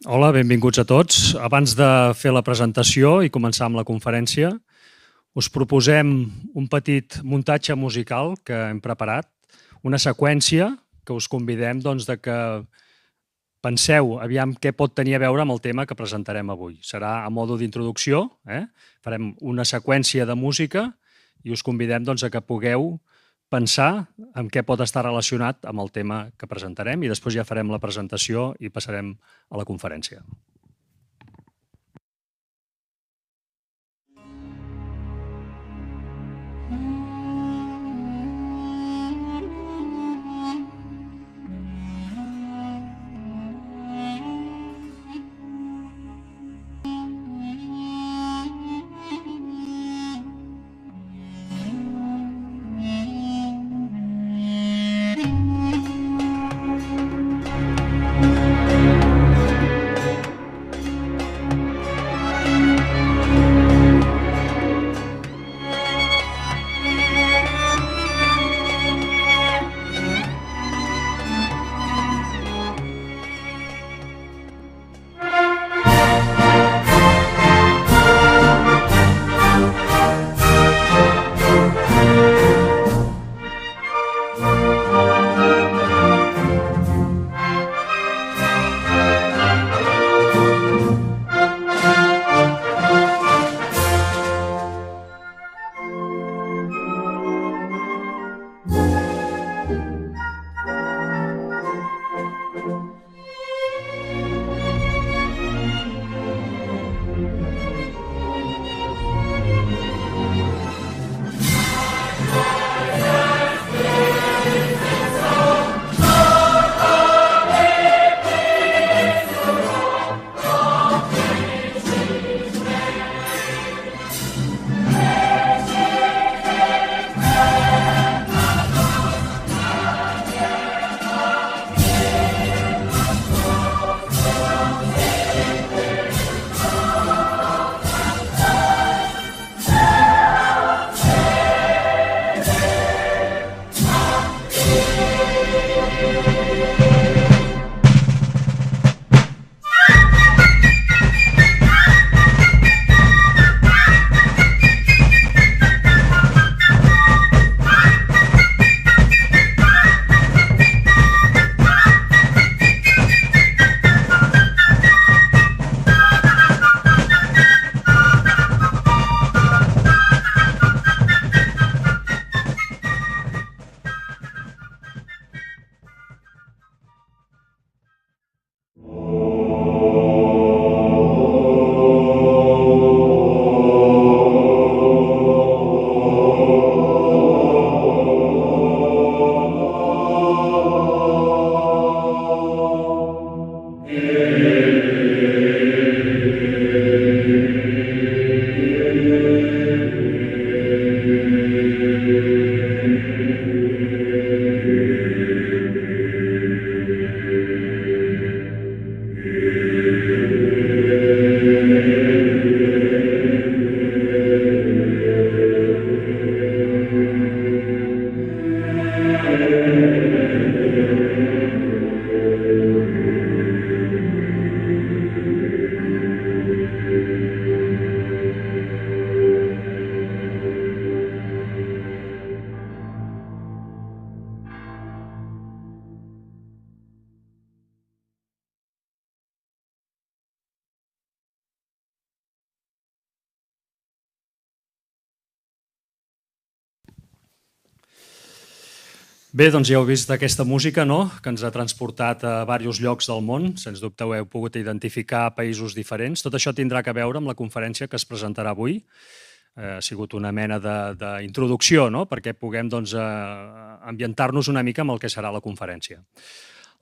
Hola, benvinguts a tots. Abans de fer la presentació i començar amb la conferència, us proposem un petit muntatge musical que hem preparat, una seqüència que us convidem de que penseu aviam què pot tenir a veure amb el tema que presentarem avui. Serà a modo d'introducció, farem una seqüència de música i us convidem a que pugueu pensar en què pot estar relacionat amb el tema que presentarem i després ja farem la presentació i passarem a la conferència. Bé, doncs ja heu vist aquesta música, no?, que ens ha transportat a diversos llocs del món. Sens dubte heu pogut identificar països diferents. Tot això tindrà a veure amb la conferència que es presentarà avui. Ha sigut una mena d'introducció, no?, perquè puguem ambientar-nos una mica amb el que serà la conferència.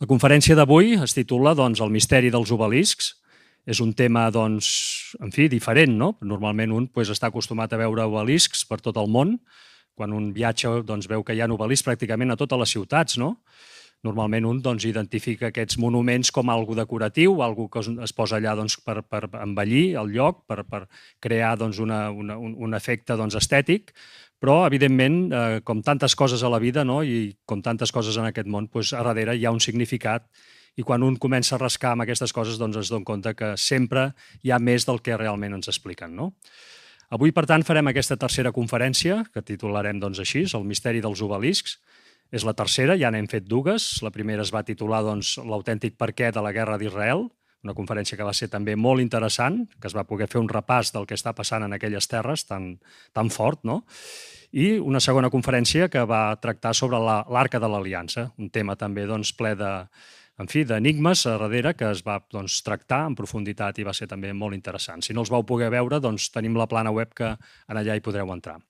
La conferència d'avui es titula El misteri dels obeliscs. És un tema, en fi, diferent, no? Normalment un està acostumat a veure obeliscs per tot el món. Quan un viatja veu que hi ha obeliscs pràcticament a totes les ciutats, no? Normalment un identifica aquests monuments com algo decoratiu, algo que es posa allà per embellir el lloc, per crear un efecte estètic, però evidentment, com tantes coses a la vida i com tantes coses en aquest món, a darrere hi ha un significat I quan un comença a rascar amb aquestes coses, doncs es dona compte que sempre hi ha més del que realment ens expliquen, no? Avui, per tant, farem aquesta tercera conferència, que titularem doncs, així, El misteri dels obeliscs. És la tercera, ja n'hem fet dues. La primera es va titular doncs, L'autèntic perquè de la guerra d'Israel, una conferència que va ser també molt interessant, que es va poder fer un repàs del que està passant en aquelles terres tan fort, no? I una segona conferència que va tractar sobre l'Arca de l'Aliança, un tema també doncs, ple d'enigmes a darrere que es va doncs, tractar en profunditat i va ser també molt interessant. Si no els vau poder veure, doncs, tenim la plana web que allà hi podreu entrar.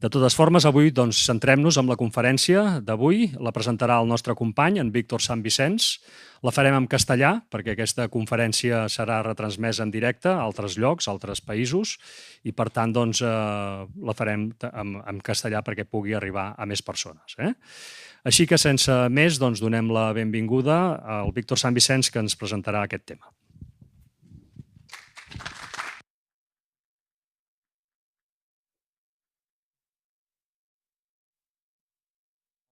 De totes formes, avui doncs, centrem-nos en la conferència d'avui. La presentarà el nostre company, en Víctor Sant Vicenç. La farem en castellà, perquè aquesta conferència serà retransmesa en directe a altres llocs, a altres països, i per tant doncs, la farem en castellà perquè pugui arribar a més persones. Així que sense més, doncs, donem la benvinguda al Víctor Sant Vicenç, que ens presentarà aquest tema.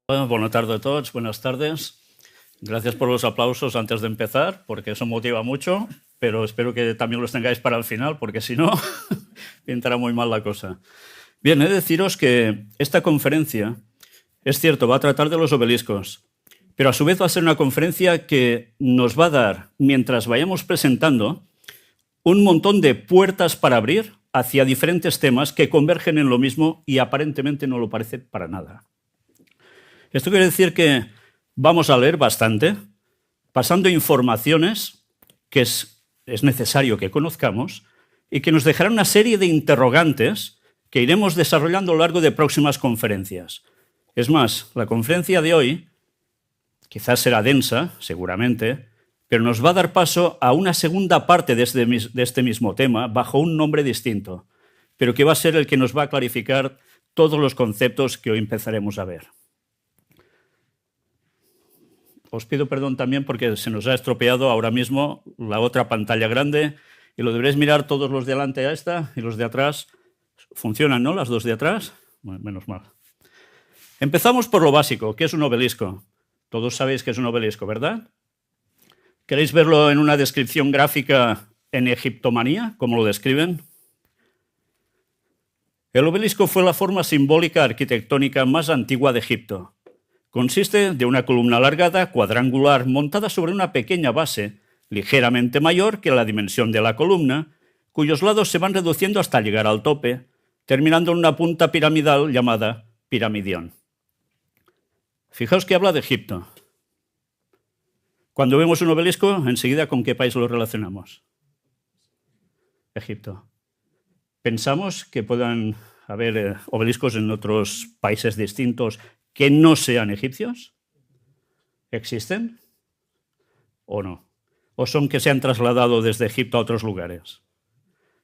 Buenas tardes a todos, buenas tardes. Gracias por los aplausos antes de empezar, porque eso motiva mucho, pero espero que también los tengáis para el final, porque si no, pintará muy mal la cosa. Bien, he de deciros que esta conferencia, es cierto, va a tratar de los obeliscos, pero a su vez va a ser una conferencia que nos va a dar, mientras vayamos presentando, un montón de puertas para abrir hacia diferentes temas que convergen en lo mismo y aparentemente no lo parece para nada. Esto quiere decir que vamos a leer bastante, pasando informaciones que es necesario que conozcamos y que nos dejarán una serie de interrogantes que iremos desarrollando a lo largo de próximas conferencias. Es más, la conferencia de hoy quizás será densa, seguramente, pero nos va a dar paso a una segunda parte de este mismo tema bajo un nombre distinto, pero que va a ser el que nos va a clarificar todos los conceptos que hoy empezaremos a ver. Os pido perdón también porque se nos ha estropeado ahora mismo la otra pantalla grande y lo deberéis mirar todos los de delante a esta y los de atrás. Funcionan, ¿no? Las dos de atrás. Bueno, menos mal. Empezamos por lo básico. ¿Qué es un obelisco? Todos sabéis qué es un obelisco, ¿verdad? ¿Queréis verlo en una descripción gráfica en Egiptomanía, como lo describen? El obelisco fue la forma simbólica arquitectónica más antigua de Egipto. Consiste de una columna alargada, cuadrangular, montada sobre una pequeña base, ligeramente mayor que la dimensión de la columna, cuyos lados se van reduciendo hasta llegar al tope, terminando en una punta piramidal llamada piramidión. Fijaos que habla de Egipto. Cuando vemos un obelisco, enseguida, ¿con qué país lo relacionamos? Egipto. ¿Pensamos que puedan haber obeliscos en otros países distintos que no sean egipcios? ¿Existen o no? ¿O son que se han trasladado desde Egipto a otros lugares?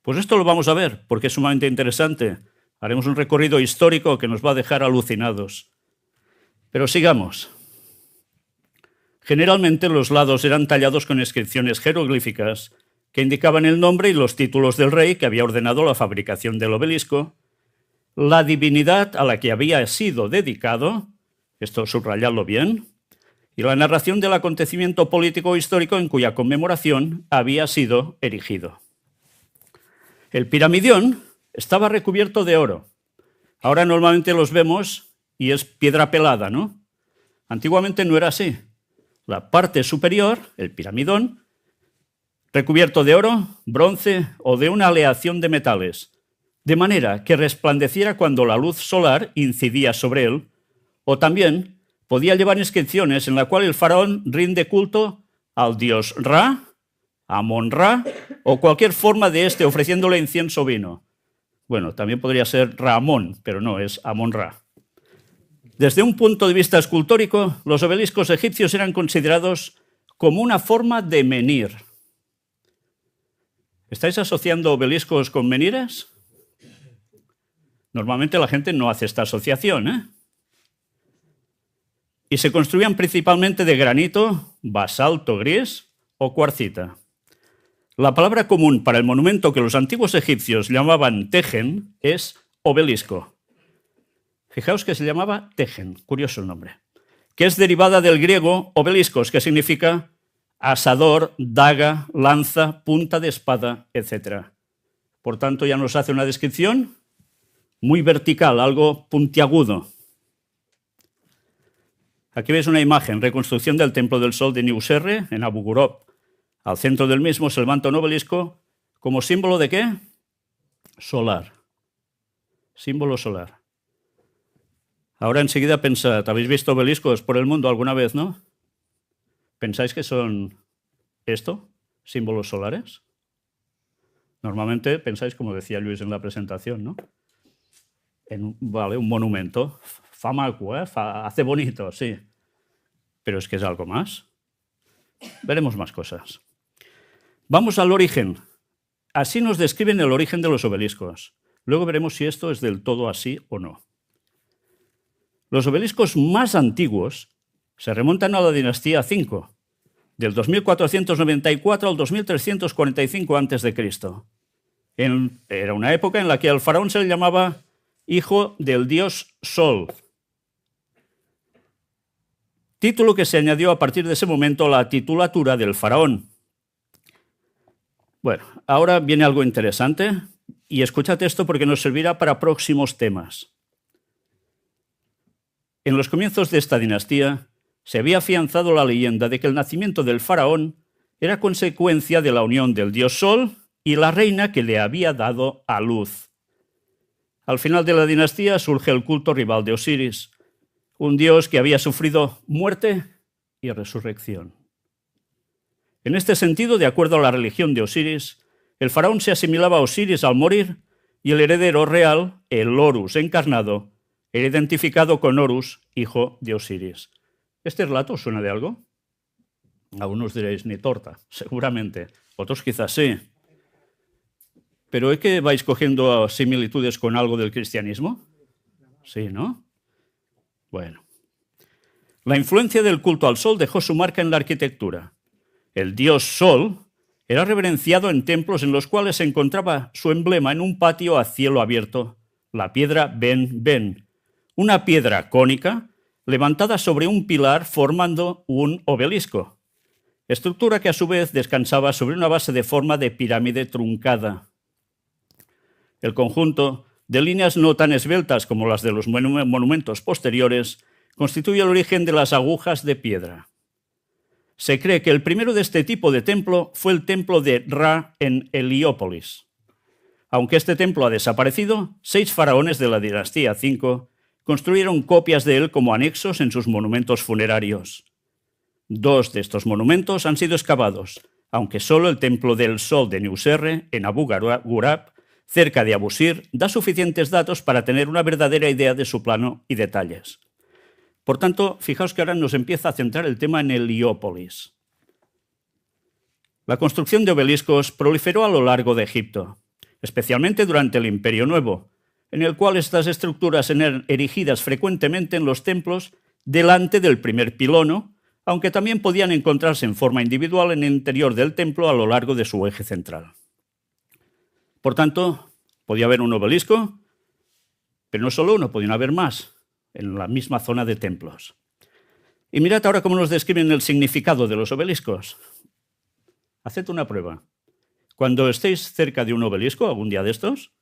Pues esto lo vamos a ver, porque es sumamente interesante. Haremos un recorrido histórico que nos va a dejar alucinados. Pero sigamos. Generalmente los lados eran tallados con inscripciones jeroglíficas que indicaban el nombre y los títulos del rey que había ordenado la fabricación del obelisco, la divinidad a la que había sido dedicado, esto subrayadlo bien, y la narración del acontecimiento político histórico en cuya conmemoración había sido erigido. El piramidión estaba recubierto de oro. Ahora normalmente los vemos y es piedra pelada, ¿no? Antiguamente no era así. La parte superior, el piramidón, recubierto de oro, bronce o de una aleación de metales, de manera que resplandeciera cuando la luz solar incidía sobre él, o también podía llevar inscripciones en la cual el faraón rinde culto al dios Ra, Amon-Ra, o cualquier forma de este ofreciéndole incienso o vino. Bueno, también podría ser Ra-Amón, pero no, es Amon-Ra. Desde un punto de vista escultórico, los obeliscos egipcios eran considerados como una forma de menhir. ¿Estáis asociando obeliscos con menhires? Normalmente la gente no hace esta asociación, ¿eh? Y se construían principalmente de granito, basalto gris o cuarcita. La palabra común para el monumento que los antiguos egipcios llamaban tejen es obelisco. Fijaos que se llamaba tejen, curioso el nombre. que es derivada del griego obeliscos, que significa asador, daga, lanza, punta de espada, etc. Por tanto, ya nos hace una descripción muy vertical, algo puntiagudo. Aquí veis una imagen, reconstrucción del Templo del Sol de Niuserre, en Abu Ghraib. Al centro del mismo se levanta un obelisco como símbolo de ¿qué? Solar. Símbolo solar. Ahora enseguida pensad, ¿habéis visto obeliscos por el mundo alguna vez, no? ¿Pensáis que son esto? ¿Símbolos solares? Normalmente pensáis, como decía Luis en la presentación, ¿no? Vale, un monumento. Fa maco, hace bonito, sí. Pero es que es algo más. Veremos más cosas. Vamos al origen. Así nos describen el origen de los obeliscos. Luego veremos si esto es del todo así o no. Los obeliscos más antiguos se remontan a la dinastía V, del 2494 al 2345 a.C. Era una época en la que al faraón se le llamaba hijo del dios Sol. Título que se añadió a partir de ese momento a la titulatura del faraón. Bueno, ahora viene algo interesante y escúchate esto porque nos servirá para próximos temas. En los comienzos de esta dinastía se había afianzado la leyenda de que el nacimiento del faraón era consecuencia de la unión del dios Sol y la reina que le había dado a luz. Al final de la dinastía surge el culto rival de Osiris, un dios que había sufrido muerte y resurrección. En este sentido, de acuerdo a la religión de Osiris, el faraón se asimilaba a Osiris al morir y el heredero real, el Horus encarnado, era identificado con Horus, hijo de Osiris. ¿Este relato suena de algo? Algunos diréis, ni torta, seguramente. Otros quizás sí. ¿Pero es que vais cogiendo similitudes con algo del cristianismo? Sí, ¿no? Bueno. La influencia del culto al sol dejó su marca en la arquitectura. El dios Sol era reverenciado en templos en los cuales se encontraba su emblema en un patio a cielo abierto, la piedra Ben-Ben, una piedra cónica levantada sobre un pilar formando un obelisco, estructura que a su vez descansaba sobre una base de forma de pirámide truncada. El conjunto, de líneas no tan esbeltas como las de los monumentos posteriores, constituye el origen de las agujas de piedra. Se cree que el primero de este tipo de templo fue el templo de Ra en Heliópolis. Aunque este templo ha desaparecido, 6 faraones de la dinastía V construyeron copias de él como anexos en sus monumentos funerarios. 2 de estos monumentos han sido excavados, aunque solo el templo del Sol de Niuserre, en Abu Ghraib, cerca de Abusir, da suficientes datos para tener una verdadera idea de su plano y detalles. Por tanto, fijaos que ahora nos empieza a centrar el tema en Heliópolis. La construcción de obeliscos proliferó a lo largo de Egipto, especialmente durante el Imperio Nuevo, en el cual estas estructuras eran erigidas frecuentemente en los templos delante del primer pilono, aunque también podían encontrarse en forma individual en el interior del templo a lo largo de su eje central. Por tanto, podía haber un obelisco, pero no solo uno, podían haber más en la misma zona de templos. Y mirad ahora cómo nos describen el significado de los obeliscos. Haced una prueba. Cuando estéis cerca de un obelisco, algún día de estos,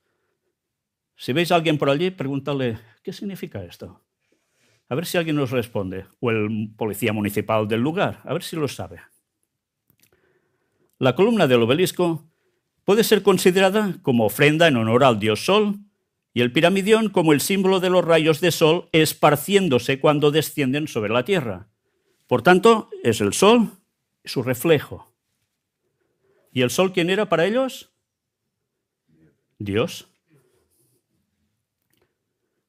si veis a alguien por allí, preguntadle, ¿qué significa esto? A ver si alguien nos responde, o el policía municipal del lugar, a ver si lo sabe. La columna del obelisco puede ser considerada como ofrenda en honor al dios Sol, y el piramidión como el símbolo de los rayos de sol esparciéndose cuando descienden sobre la tierra. Por tanto, es el sol y su reflejo. ¿Y el sol quién era para ellos? Dios.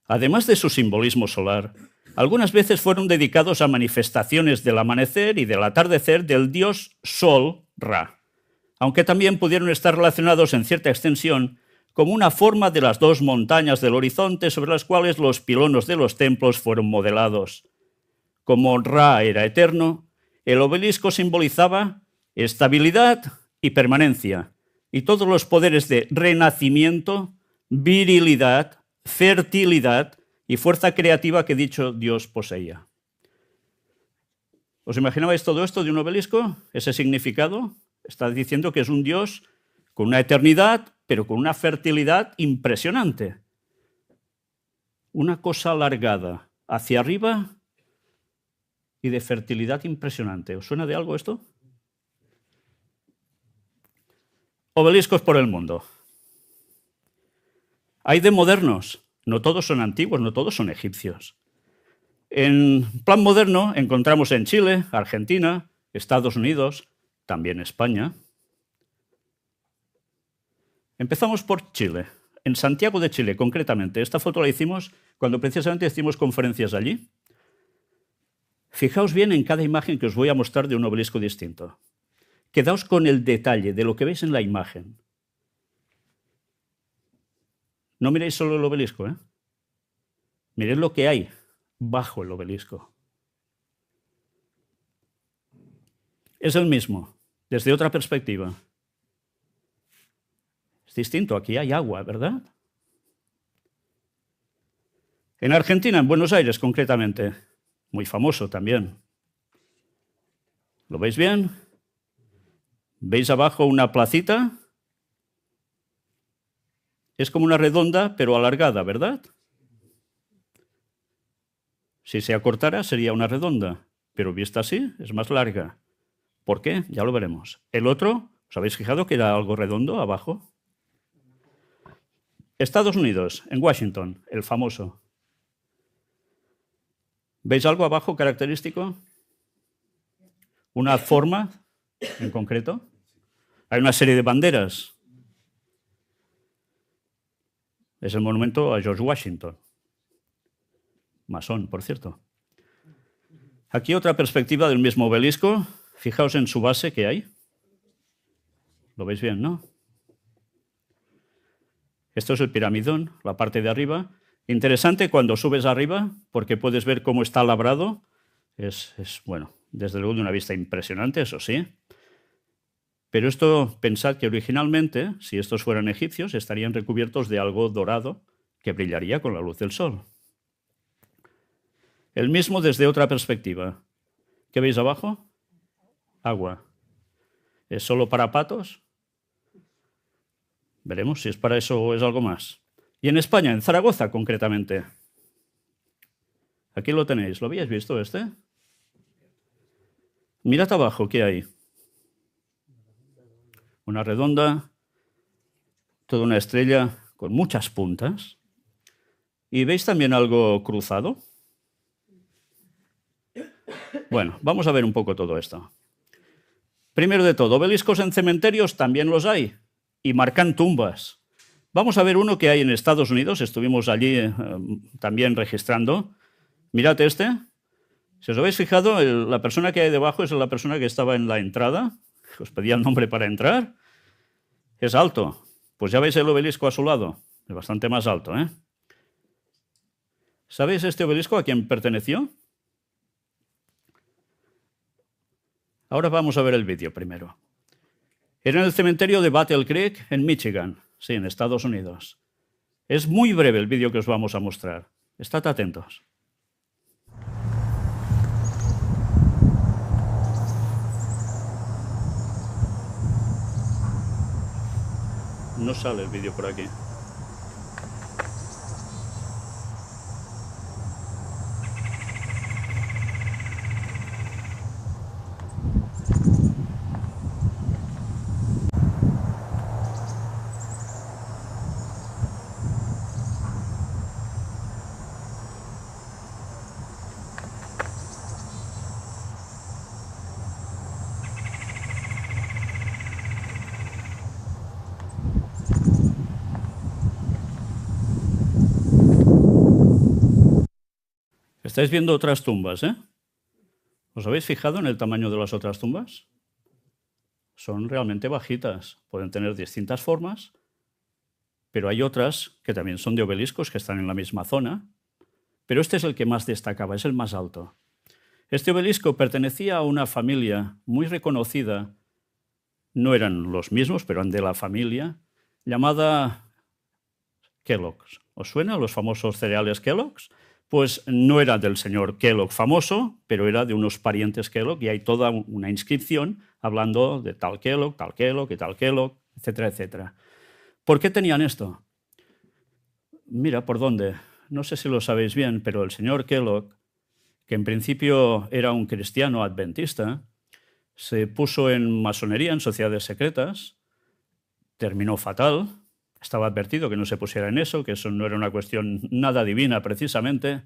Además de su simbolismo solar, algunas veces fueron dedicados a manifestaciones del amanecer y del atardecer del dios Sol, Ra, aunque también pudieron estar relacionados en cierta extensión como una forma de las 2 montañas del horizonte sobre las cuales los pilonos de los templos fueron modelados. Como Ra era eterno, el obelisco simbolizaba estabilidad y permanencia, y todos los poderes de renacimiento, virilidad, fertilidad y fuerza creativa que dicho Dios poseía. ¿Os imaginabais todo esto de un obelisco? Ese significado está diciendo que es un dios con una eternidad, pero con una fertilidad impresionante. Una cosa alargada hacia arriba y de fertilidad impresionante. ¿Os suena de algo esto? Obeliscos por el mundo. Hay de modernos. No todos son antiguos, no todos son egipcios. En plan moderno encontramos en Chile, Argentina, Estados Unidos, también España. Empezamos por Chile, en Santiago de Chile concretamente. Esta foto la hicimos cuando precisamente hicimos conferencias allí. Fijaos bien en cada imagen que os voy a mostrar de un obelisco distinto. Quedaos con el detalle de lo que veis en la imagen. No miréis solo el obelisco, ¿eh? Mired lo que hay bajo el obelisco. Es el mismo, desde otra perspectiva. Es distinto, aquí hay agua, ¿verdad? En Argentina, en Buenos Aires concretamente, muy famoso también. ¿Lo veis bien? ¿Veis abajo una placita? Es como una redonda, pero alargada, ¿verdad? Si se acortara, sería una redonda, pero vista así, es más larga. ¿Por qué? Ya lo veremos. El otro, ¿os habéis fijado que era algo redondo abajo? Estados Unidos, en Washington, el famoso. ¿Veis algo abajo característico? ¿Una forma en concreto? Hay una serie de banderas. Es el monumento a George Washington. Masón, por cierto. Aquí otra perspectiva del mismo obelisco. Fijaos en su base que hay. ¿Lo veis bien, no? Esto es el piramidón, la parte de arriba. Interesante cuando subes arriba, porque puedes ver cómo está labrado. Es bueno, desde luego de una vista impresionante, eso sí. Pero esto, pensad que originalmente, si estos fueran egipcios, estarían recubiertos de algo dorado que brillaría con la luz del sol. El mismo desde otra perspectiva. ¿Qué veis abajo? Agua. ¿Es solo para patos? Veremos si es para eso o es algo más. Y en España, en Zaragoza concretamente. Aquí lo tenéis. ¿Lo habíais visto este? Mirad abajo, ¿qué hay? Una redonda, toda una estrella con muchas puntas. ¿Y veis también algo cruzado? Bueno, vamos a ver un poco todo esto. Primero de todo, obeliscos en cementerios también los hay y marcan tumbas. Vamos a ver uno que hay en Estados Unidos, estuvimos allí también registrando. Mirad este. Si os habéis fijado, la persona que hay debajo es la persona que estaba en la entrada. Os pedía el nombre para entrar. Es alto. Pues ya veis el obelisco a su lado. Es bastante más alto, ¿eh? ¿Sabéis este obelisco a quién perteneció? Ahora vamos a ver el vídeo primero. Era en el cementerio de Battle Creek, en Michigan, sí, en Estados Unidos. Es muy breve el vídeo que os vamos a mostrar. Estad atentos. No sale el vídeo por aquí. Estáis viendo otras tumbas, ¿eh? ¿Os habéis fijado en el tamaño de las otras tumbas? Son realmente bajitas, pueden tener distintas formas, pero hay otras que también son de obeliscos que están en la misma zona, pero este es el que más destacaba, es el más alto. Este obelisco pertenecía a una familia muy reconocida, no eran los mismos, pero eran de la familia, llamada Kellogg's. ¿Os suena los famosos cereales Kellogg's? pues no era del señor Kellogg famoso, pero era de unos parientes Kellogg, y hay toda una inscripción hablando de tal Kellogg y tal Kellogg, etcétera, etcétera. ¿Por qué tenían esto? Mira, ¿por dónde? No sé si lo sabéis bien, pero el señor Kellogg, que en principio era un cristiano adventista, se puso en masonería, en sociedades secretas, terminó fatal, estaba advertido que no se pusiera en eso, que eso no era una cuestión nada divina precisamente,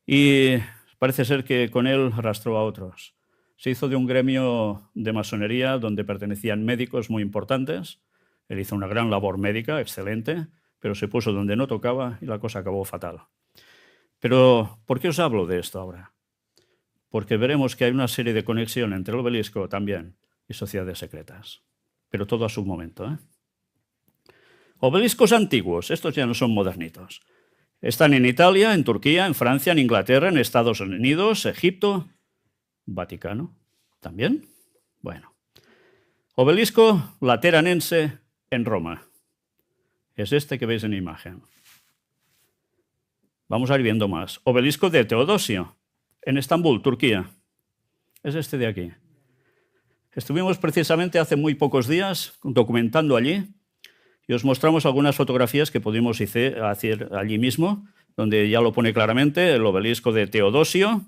y parece ser que con él arrastró a otros. Se hizo de un gremio de masonería donde pertenecían médicos muy importantes, él hizo una gran labor médica, excelente, pero se puso donde no tocaba y la cosa acabó fatal. Pero, ¿por qué os hablo de esto ahora? Porque veremos que hay una serie de conexión entre el obelisco también y sociedades secretas. Pero todo a su momento, ¿eh? Obeliscos antiguos, estos ya no son modernitos. Están en Italia, en Turquía, en Francia, en Inglaterra, en Estados Unidos, Egipto, Vaticano. ¿También? Bueno. Obelisco lateranense en Roma. Es este que veis en imagen. Vamos a ir viendo más. Obelisco de Teodosio, en Estambul, Turquía. Es este de aquí. Estuvimos precisamente hace muy pocos días documentando allí y os mostramos algunas fotografías que pudimos hacer allí mismo, donde ya lo pone claramente, el obelisco de Teodosio.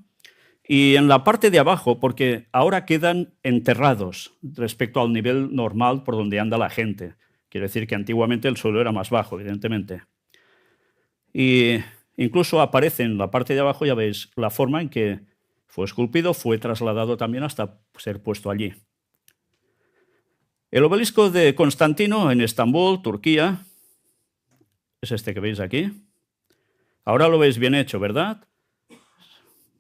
Y en la parte de abajo, porque ahora quedan enterrados respecto al nivel normal por donde anda la gente. Quiere decir que antiguamente el suelo era más bajo, evidentemente. Y incluso aparece en la parte de abajo, ya veis, la forma en que fue esculpido, fue trasladado también hasta ser puesto allí. El obelisco de Constantino en Estambul, Turquía, es este que veis aquí. Ahora lo veis bien hecho, ¿verdad?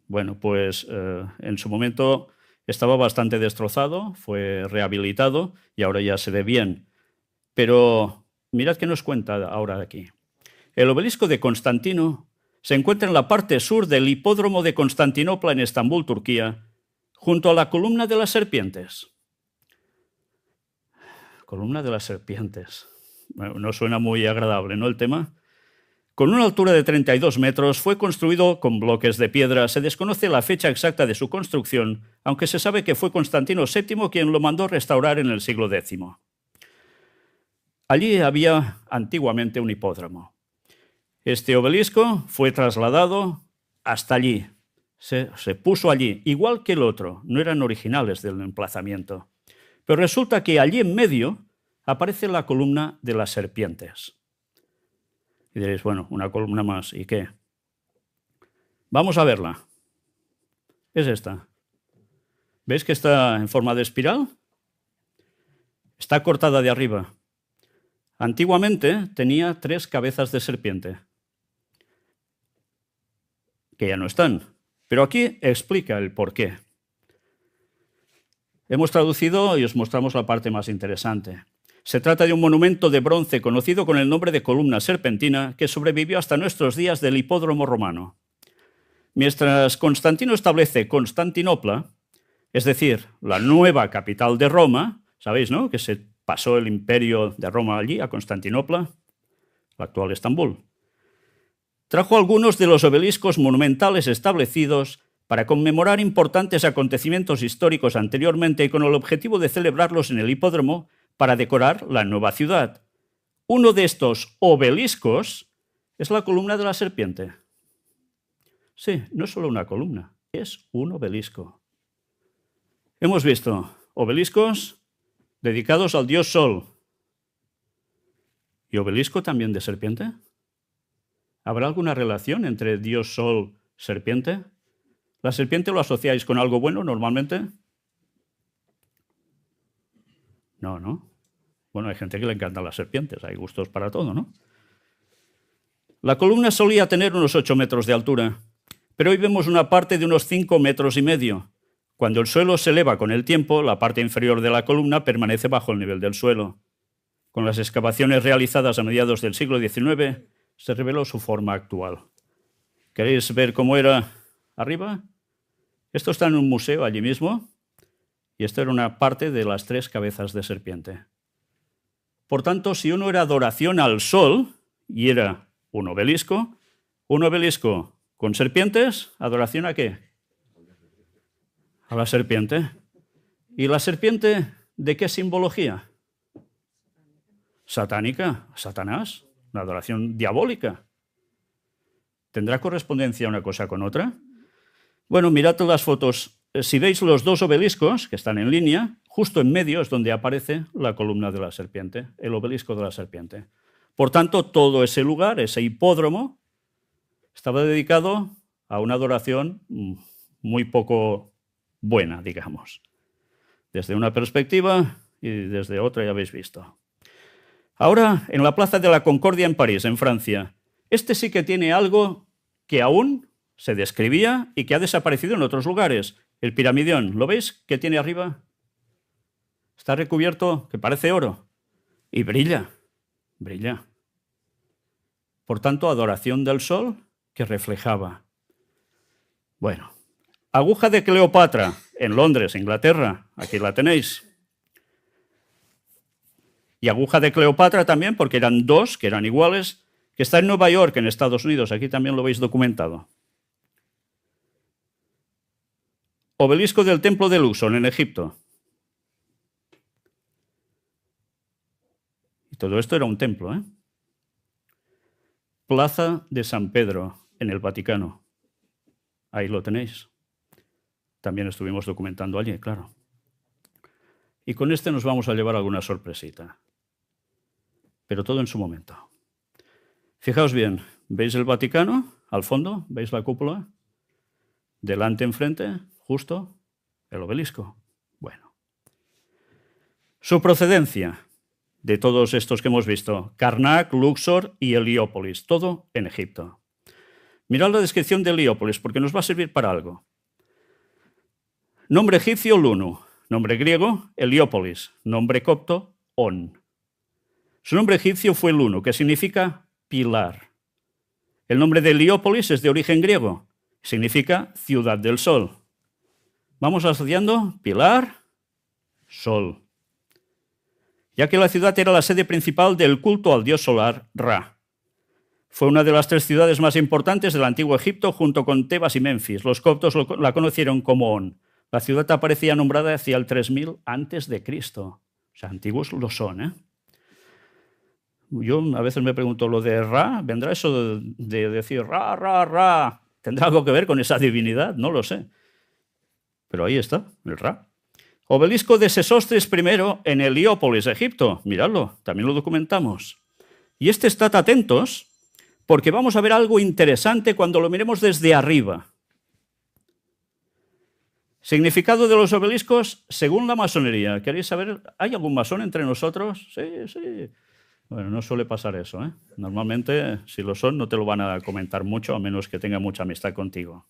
Bueno, pues en su momento estaba bastante destrozado, fue rehabilitado y ahora ya se ve bien. Pero mirad qué nos cuenta ahora de aquí. El obelisco de Constantino se encuentra en la parte sur del hipódromo de Constantinopla en Estambul, Turquía, junto a la columna de las serpientes. Columna de las serpientes. Bueno, no suena muy agradable, ¿no, el tema? Con una altura de 32 metros, fue construido con bloques de piedra. Se desconoce la fecha exacta de su construcción, aunque se sabe que fue Constantino VII quien lo mandó restaurar en el siglo X. Allí había antiguamente un hipódromo. Este obelisco fue trasladado hasta allí. Se puso allí, igual que el otro. No eran originales del emplazamiento. Pero resulta que allí en medio aparece la columna de las serpientes. Y diréis, bueno, una columna más, ¿y qué? Vamos a verla. Es esta. ¿Veis que está en forma de espiral? Está cortada de arriba. Antiguamente tenía 3 cabezas de serpiente, que ya no están. Pero aquí explica el porqué. Hemos traducido y os mostramos la parte más interesante. Se trata de un monumento de bronce conocido con el nombre de columna serpentina que sobrevivió hasta nuestros días del hipódromo romano. Mientras Constantino establece Constantinopla, es decir, la nueva capital de Roma, sabéis, ¿no?, que se pasó el imperio de Roma allí, a Constantinopla, la actual Estambul. Trajo algunos de los obeliscos monumentales establecidos para conmemorar importantes acontecimientos históricos anteriormente y con el objetivo de celebrarlos en el hipódromo para decorar la nueva ciudad. Uno de estos obeliscos es la columna de la serpiente. Sí, no es solo una columna, es un obelisco. Hemos visto obeliscos dedicados al dios Sol. ¿Y obelisco también de serpiente? ¿Habrá alguna relación entre dios Sol y serpiente? ¿La serpiente lo asociáis con algo bueno normalmente? No, ¿no? Bueno, hay gente que le encantan las serpientes, hay gustos para todo, ¿no? La columna solía tener unos 8 metros de altura, pero hoy vemos una parte de unos 5,5 metros. Cuando el suelo se eleva con el tiempo, la parte inferior de la columna permanece bajo el nivel del suelo. Con las excavaciones realizadas a mediados del siglo XIX, se reveló su forma actual. ¿Queréis ver cómo era arriba? Esto está en un museo allí mismo, y esto era una parte de las 3 cabezas de serpiente. Por tanto, si uno era adoración al sol, y era un obelisco ¿Con serpientes? ¿Adoración a qué? A la serpiente. ¿Y la serpiente de qué simbología? Satánica, Satanás, una adoración diabólica. ¿Tendrá correspondencia una cosa con otra? Bueno, mirad las fotos. Si veis los dos obeliscos que están en línea, justo en medio es donde aparece la columna de la serpiente, el obelisco de la serpiente. Por tanto, todo ese lugar, ese hipódromo, estaba dedicado a una adoración muy poco buena, digamos. Desde una perspectiva y desde otra ya habéis visto. Ahora, en la Plaza de la Concordia en París, en Francia, este sí que tiene algo que aún se describía y que ha desaparecido en otros lugares. El piramidión, ¿lo veis? ¿Qué tiene arriba? Está recubierto, que parece oro, y brilla, brilla. Por tanto, adoración del sol que reflejaba. Bueno, aguja de Cleopatra, en Londres, Inglaterra, aquí la tenéis. Y aguja de Cleopatra también, porque eran dos, que eran iguales, que está en Nueva York, en Estados Unidos. Aquí también lo veis documentado. Obelisco del Templo de Luxor, en Egipto. Y todo esto era un templo, ¿eh? Plaza de San Pedro, en el Vaticano. Ahí lo tenéis. También estuvimos documentando allí, claro. Y con este nos vamos a llevar alguna sorpresita. Pero todo en su momento. Fijaos bien, ¿veis el Vaticano al fondo? ¿Veis la cúpula? Delante, enfrente, justo, el obelisco. Bueno. Su procedencia de todos estos que hemos visto, Karnak, Luxor y Heliópolis, todo en Egipto. Mirad la descripción de Heliópolis, porque nos va a servir para algo. Nombre egipcio, Lunu. Nombre griego, Heliópolis. Nombre copto, On. Su nombre egipcio fue Lunu, que significa pilar. El nombre de Heliópolis es de origen griego. Significa ciudad del sol. Vamos asociando pilar, sol. Ya que la ciudad era la sede principal del culto al dios solar Ra. Fue una de las tres ciudades más importantes del antiguo Egipto junto con Tebas y Menfis. Los coptos la conocieron como On. La ciudad aparecía nombrada hacia el 3000 a.C. O sea, antiguos lo son, ¿eh? Yo a veces me pregunto, ¿lo de Ra? ¿Vendrá eso de decir Ra, Ra, Ra? ¿Tendrá algo que ver con esa divinidad? No lo sé. Pero ahí está, el Ra. Obelisco de Sesostris I en Heliópolis, Egipto. Miradlo, también lo documentamos. Y estad atentos, porque vamos a ver algo interesante cuando lo miremos desde arriba. Significado de los obeliscos según la masonería. ¿Queréis saber? ¿Hay algún masón entre nosotros? Sí, sí. Bueno, no suele pasar eso, ¿eh? Normalmente, si lo son, no te lo van a comentar mucho, a menos que tenga mucha amistad contigo.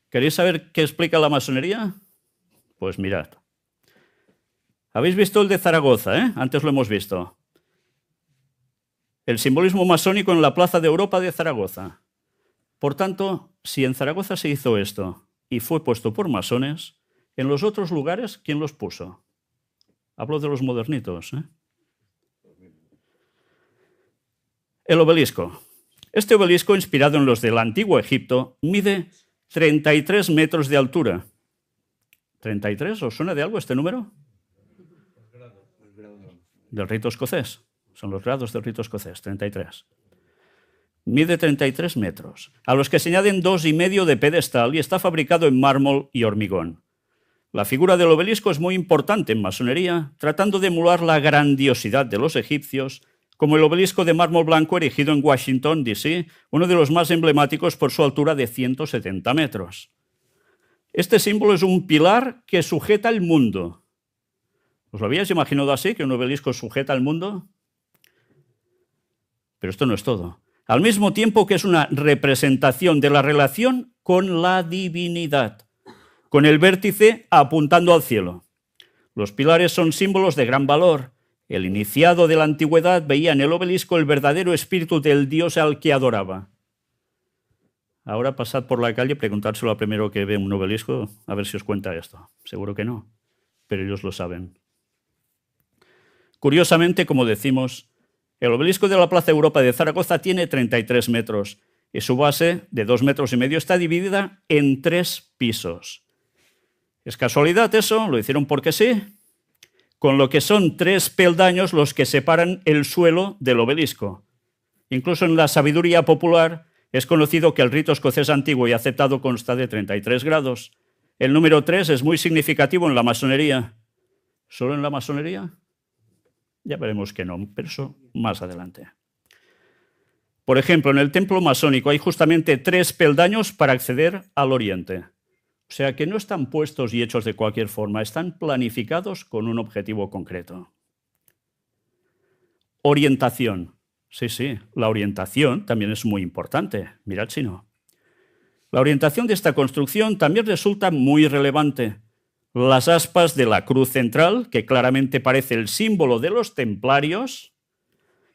¿Queréis saber qué explica la masonería? Pues mirad. ¿Habéis visto el de Zaragoza, eh? Antes lo hemos visto. El simbolismo masónico en la Plaza de Europa de Zaragoza. Por tanto, si en Zaragoza se hizo esto y fue puesto por masones, en los otros lugares, ¿quién los puso? Hablo de los modernitos, ¿eh? El obelisco. Este obelisco, inspirado en los del antiguo Egipto, mide 33 metros de altura. ¿33? ¿Os suena de algo este número? Del rito escocés. Son los grados del rito escocés, 33. Mide 33 metros, a los que se añaden 2,5 de pedestal y está fabricado en mármol y hormigón. La figura del obelisco es muy importante en masonería, tratando de emular la grandiosidad de los egipcios, como el obelisco de mármol blanco erigido en Washington, D.C., uno de los más emblemáticos por su altura de 170 metros. Este símbolo es un pilar que sujeta el mundo. ¿Os lo habíais imaginado así, que un obelisco sujeta el mundo? Pero esto no es todo. Al mismo tiempo que es una representación de la relación con la divinidad, con el vértice apuntando al cielo. Los pilares son símbolos de gran valor. El iniciado de la antigüedad veía en el obelisco el verdadero espíritu del dios al que adoraba. Ahora pasad por la calle y preguntárselo al primero que ve un obelisco, a ver si os cuenta esto. Seguro que no, pero ellos lo saben. Curiosamente, como decimos, el obelisco de la Plaza Europa de Zaragoza tiene 33 metros. y su base, de 2,5 metros, está dividida en 3 pisos. ¿Es casualidad eso? ¿Lo hicieron porque sí? Con lo que son 3 peldaños los que separan el suelo del obelisco. Incluso en la sabiduría popular es conocido que el rito escocés antiguo y aceptado consta de 33 grados. El número 3 es muy significativo en la masonería. ¿Solo en la masonería? Ya veremos que no, pero eso más adelante. Por ejemplo, en el templo masónico hay justamente 3 peldaños para acceder al oriente. O sea que no están puestos y hechos de cualquier forma, están planificados con un objetivo concreto. Orientación. Sí, la orientación también es muy importante. Mirad si no. La orientación de esta construcción también resulta muy relevante. Las aspas de la cruz central, que claramente parece el símbolo de los templarios,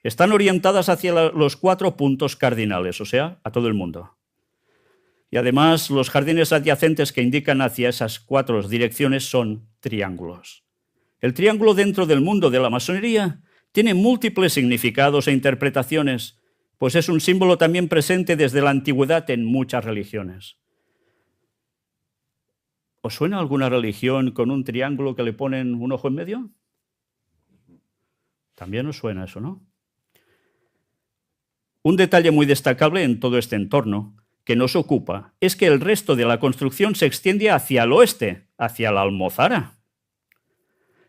están orientadas hacia los 4 puntos cardinales, o sea, a todo el mundo. Y además, los jardines adyacentes que indican hacia esas 4 direcciones son triángulos. El triángulo dentro del mundo de la masonería tiene múltiples significados e interpretaciones, pues es un símbolo también presente desde la antigüedad en muchas religiones. ¿Os suena alguna religión con un triángulo que le ponen un ojo en medio? También os suena eso, ¿no? Un detalle muy destacable en todo este entorno que nos ocupa es que el resto de la construcción se extiende hacia el oeste, hacia la Almozara.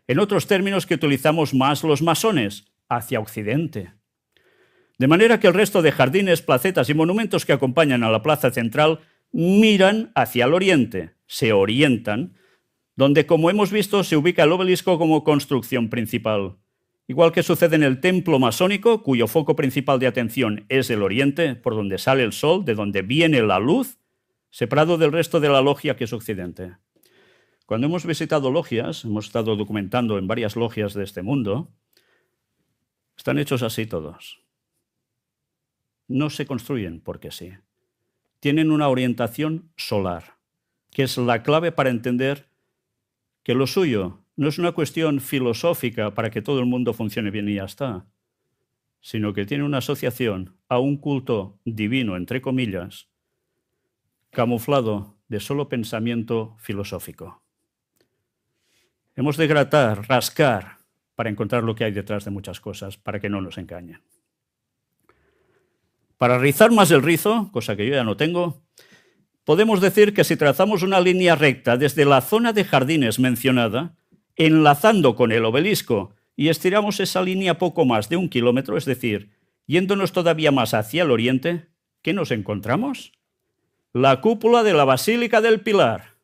En otros términos que utilizamos más los masones, hacia occidente. De manera que el resto de jardines, placetas y monumentos que acompañan a la plaza central miran hacia el oriente, se orientan, donde, como hemos visto, se ubica el obelisco como construcción principal. Igual que sucede en el templo masónico, cuyo foco principal de atención es el oriente, por donde sale el sol, de donde viene la luz, separado del resto de la logia que es occidente. Cuando hemos visitado logias, hemos estado documentando en varias logias de este mundo, están hechos así todos. No se construyen porque sí. Tienen una orientación solar, que es la clave para entender que lo suyo no es una cuestión filosófica para que todo el mundo funcione bien y ya está, sino que tiene una asociación a un culto divino, entre comillas, camuflado de solo pensamiento filosófico. Hemos de gratar, rascar, para encontrar lo que hay detrás de muchas cosas, para que no nos engañen. Para rizar más el rizo, cosa que yo ya no tengo, podemos decir que si trazamos una línea recta desde la zona de jardines mencionada, enlazando con el obelisco, y estiramos esa línea poco más de 1 kilómetro, es decir, yéndonos todavía más hacia el oriente, ¿qué nos encontramos? La cúpula de la Basílica del Pilar.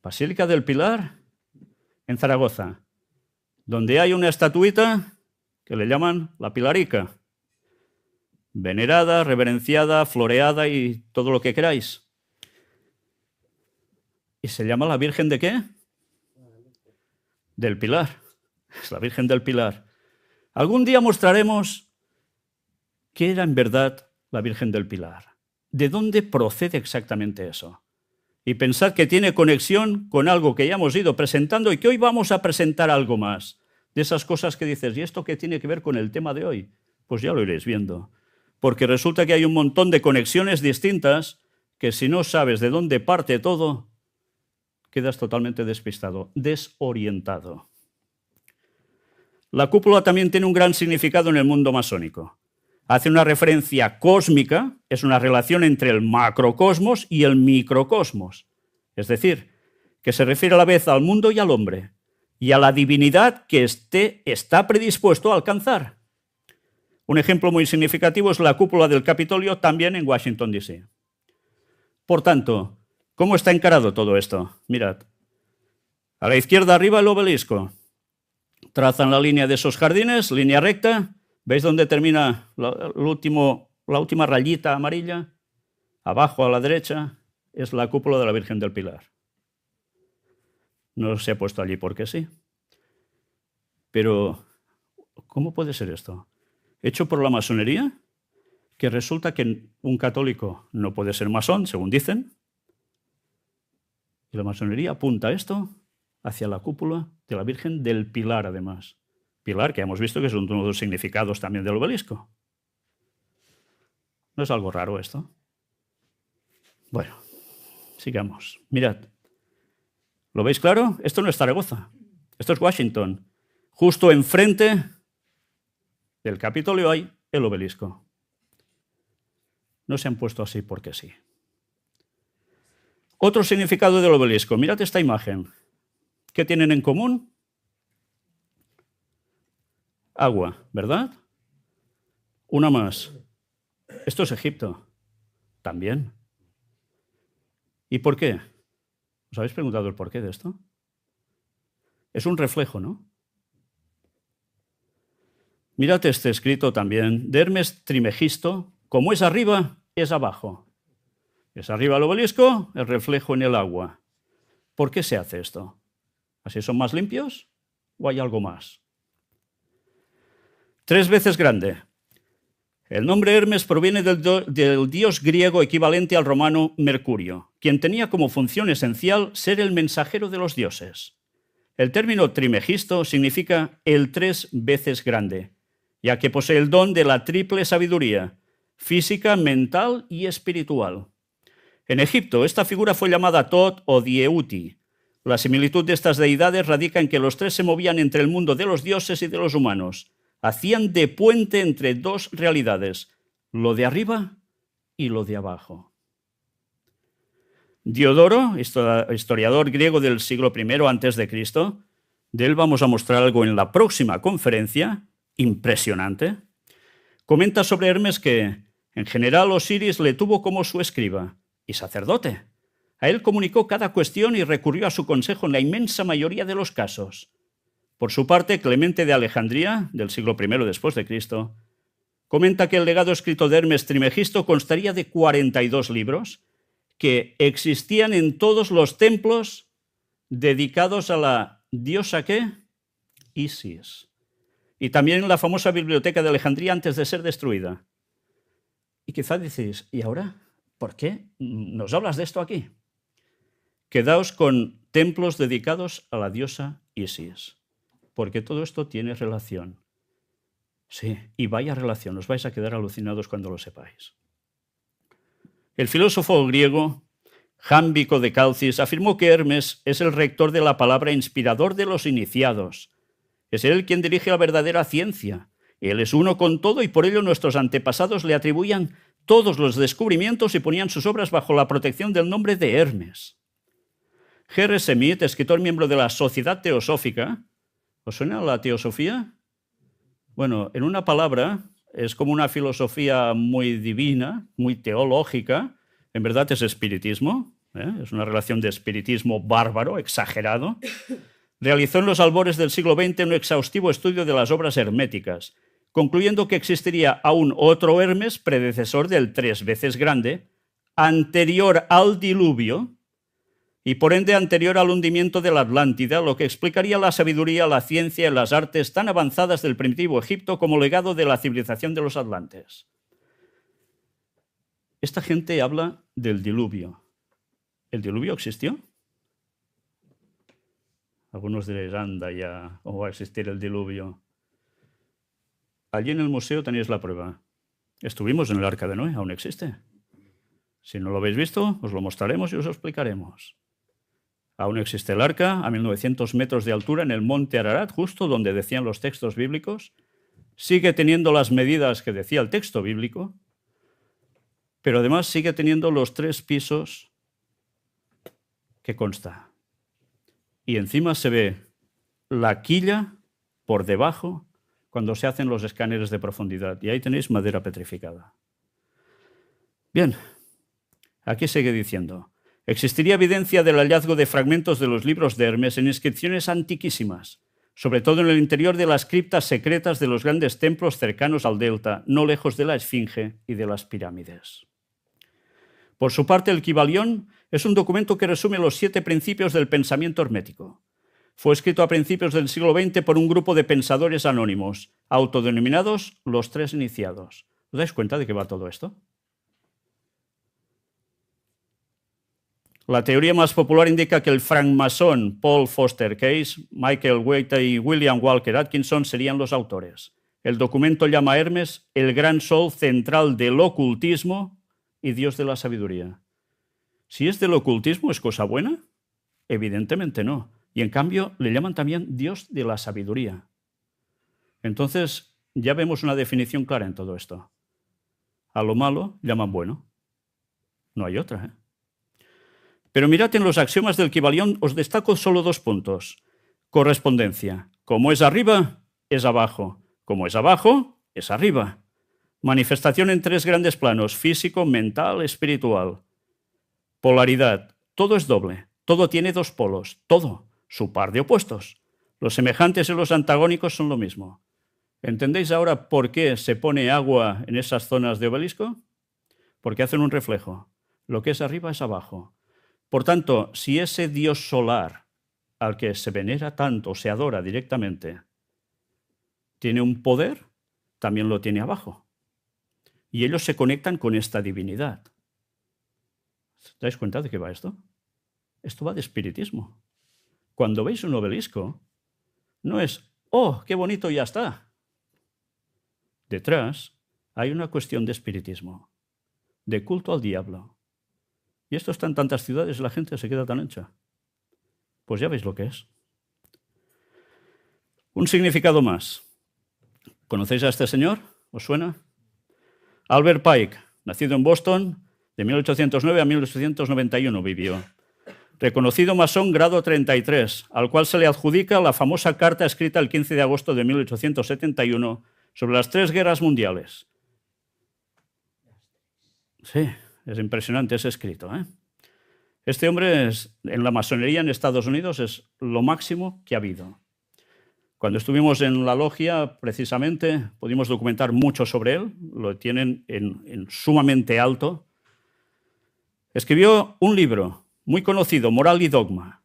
Basílica del Pilar, en Zaragoza, donde hay una estatuita que le llaman la Pilarica, venerada, reverenciada, floreada y todo lo que queráis. ¿Y se llama la Virgen de qué? Del Pilar. Es la Virgen del Pilar. Algún día mostraremos qué era en verdad la Virgen del Pilar. ¿De dónde procede exactamente eso? Y pensad que tiene conexión con algo que ya hemos ido presentando y que hoy vamos a presentar algo más. De esas cosas que dices, ¿y esto qué tiene que ver con el tema de hoy? Pues ya lo iréis viendo. Porque resulta que hay un montón de conexiones distintas que si no sabes de dónde parte todo, quedas totalmente despistado, desorientado. La cúpula también tiene un gran significado en el mundo masónico. Hace una referencia cósmica, es una relación entre el macrocosmos y el microcosmos. Es decir, que se refiere a la vez al mundo y al hombre, y a la divinidad que está predispuesto a alcanzar. Un ejemplo muy significativo es la cúpula del Capitolio, también en Washington, D.C. Por tanto, ¿cómo está encarado todo esto? Mirad. A la izquierda arriba el obelisco. Trazan la línea de esos jardines, línea recta. ¿Veis dónde termina la última rayita amarilla? Abajo a la derecha es la cúpula de la Virgen del Pilar. No se ha puesto allí porque sí. Pero, ¿cómo puede ser esto? ¿Hecho por la masonería? Que resulta que un católico no puede ser masón, según dicen. Y la masonería apunta esto hacia la cúpula de la Virgen del Pilar, además. Pilar, que hemos visto que es uno de los significados también del obelisco. ¿No es algo raro esto? Bueno, sigamos. Mirad. ¿Lo veis claro? Esto no es Zaragoza. Esto es Washington. Justo enfrente del Capitolio hay el obelisco. No se han puesto así porque sí. Otro significado del obelisco. Mirad esta imagen. ¿Qué tienen en común? Agua, ¿verdad? Una más. Esto es Egipto. También. ¿Y por qué? ¿Os habéis preguntado el porqué de esto? Es un reflejo, ¿no? Mirad este escrito también de Hermes Trimegisto. Como es arriba, es abajo. Es arriba el obelisco, el reflejo en el agua. ¿Por qué se hace esto? ¿Así son más limpios o hay algo más? 3 veces grande. El nombre Hermes proviene del dios griego equivalente al romano Mercurio, quien tenía como función esencial ser el mensajero de los dioses. El término trimegisto significa el 3 veces grande, ya que posee el don de la triple sabiduría, física, mental y espiritual. En Egipto, esta figura fue llamada Tot o Dieuti. La similitud de estas deidades radica en que los 3 se movían entre el mundo de los dioses y de los humanos. Hacían de puente entre 2 realidades, lo de arriba y lo de abajo. Diodoro, historiador griego del siglo I a.C., de él vamos a mostrar algo en la próxima conferencia, impresionante. Comenta sobre Hermes que, en general, Osiris le tuvo como su escriba y sacerdote. A él comunicó cada cuestión y recurrió a su consejo en la inmensa mayoría de los casos. Por su parte, Clemente de Alejandría, del siglo I después de Cristo, comenta que el legado escrito de Hermes Trimegisto constaría de 42 libros que existían en todos los templos dedicados a la diosa ¿qué? Isis. Y también en la famosa biblioteca de Alejandría antes de ser destruida. Y quizás decís, ¿y ahora? ¿Por qué nos hablas de esto aquí? Quedaos con templos dedicados a la diosa Isis. Porque todo esto tiene relación. Sí, y vaya relación, os vais a quedar alucinados cuando lo sepáis. El filósofo griego Jámbico de Calcis afirmó que Hermes es el rector de la palabra, inspirador de los iniciados. Es él quien dirige la verdadera ciencia. Él es uno con todo y por ello nuestros antepasados le atribuían todos los descubrimientos y ponían sus obras bajo la protección del nombre de Hermes. G.R. Smith, escritor miembro de la Sociedad Teosófica, ¿os suena la teosofía? Bueno, en una palabra, es como una filosofía muy divina, muy teológica. En verdad es espiritismo, es una relación de espiritismo bárbaro, exagerado. Realizó en los albores del siglo XX un exhaustivo estudio de las obras herméticas, concluyendo que existiría aún otro Hermes, predecesor del 3 veces grande, anterior al diluvio, y por ende anterior al hundimiento de la Atlántida, lo que explicaría la sabiduría, la ciencia y las artes tan avanzadas del primitivo Egipto como legado de la civilización de los atlantes. Esta gente habla del diluvio. ¿El diluvio existió? Algunos diréis, anda ya, ¿cómo va a existir el diluvio? Allí en el museo tenéis la prueba. Estuvimos en el Arca de Noé, aún existe. Si no lo habéis visto, os lo mostraremos y os lo explicaremos. Aún existe el arca, a 1900 metros de altura, en el monte Ararat, justo donde decían los textos bíblicos. Sigue teniendo las medidas que decía el texto bíblico, pero además sigue teniendo los 3 pisos que consta. Y encima se ve la quilla por debajo cuando se hacen los escáneres de profundidad. Y ahí tenéis madera petrificada. Bien, aquí sigue diciendo. Existiría evidencia del hallazgo de fragmentos de los libros de Hermes en inscripciones antiquísimas, sobre todo en el interior de las criptas secretas de los grandes templos cercanos al delta, no lejos de la Esfinge y de las pirámides. Por su parte, el Kybalión es un documento que resume los 7 principios del pensamiento hermético. Fue escrito a principios del siglo XX por un grupo de pensadores anónimos, autodenominados los 3 iniciados. ¿Os dais cuenta de qué va todo esto? La teoría más popular indica que el francmasón Paul Foster Case, Michael Waite y William Walker Atkinson serían los autores. El documento llama a Hermes el gran sol central del ocultismo y dios de la sabiduría. Si es del ocultismo, ¿es cosa buena? Evidentemente no. Y en cambio le llaman también dios de la sabiduría. Entonces ya vemos una definición clara en todo esto. A lo malo llaman bueno. No hay otra, ¿eh? Pero mirad en los axiomas del Kybalión, os destaco solo 2 puntos. Correspondencia. Como es arriba, es abajo. Como es abajo, es arriba. Manifestación en 3 grandes planos: físico, mental, espiritual. Polaridad. Todo es doble. Todo tiene 2 polos. Todo. Su par de opuestos. Los semejantes y los antagónicos son lo mismo. ¿Entendéis ahora por qué se pone agua en esas zonas de obelisco? Porque hacen un reflejo. Lo que es arriba es abajo. Por tanto, si ese dios solar al que se venera tanto, se adora directamente, tiene un poder, también lo tiene abajo. Y ellos se conectan con esta divinidad. ¿Os dais cuenta de qué va esto? Esto va de espiritismo. Cuando veis un obelisco, no es, ¡oh, qué bonito, ya está! Detrás hay una cuestión de espiritismo, de culto al diablo. Y esto está en tantas ciudades y la gente se queda tan ancha. Pues ya veis lo que es. Un significado más. ¿Conocéis a este señor? ¿Os suena? Albert Pike, nacido en Boston, de 1809 a 1891 vivió. Reconocido masón grado 33, al cual se le adjudica la famosa carta escrita el 15 de agosto de 1871 sobre las 3 guerras mundiales. Sí, es impresionante ese escrito, ¿eh? Este hombre en la masonería en Estados Unidos es lo máximo que ha habido. Cuando estuvimos en la logia, precisamente, pudimos documentar mucho sobre él, lo tienen en sumamente alto. Escribió un libro muy conocido, Moral y Dogma.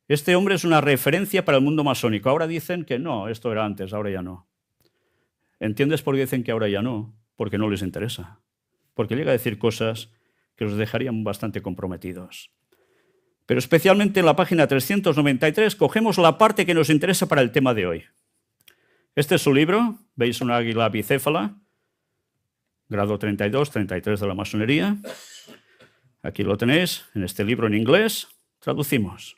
Este hombre es una referencia para el mundo masónico. Ahora dicen que no, esto era antes, ahora ya no. ¿Entiendes por qué dicen que ahora ya no? Porque no les interesa. Porque llega a decir cosas que los dejarían bastante comprometidos. Pero especialmente en la página 393 cogemos la parte que nos interesa para el tema de hoy. Este es su libro, veis una águila bicéfala, grado 32, 33 de la masonería. Aquí lo tenéis, en este libro en inglés, traducimos.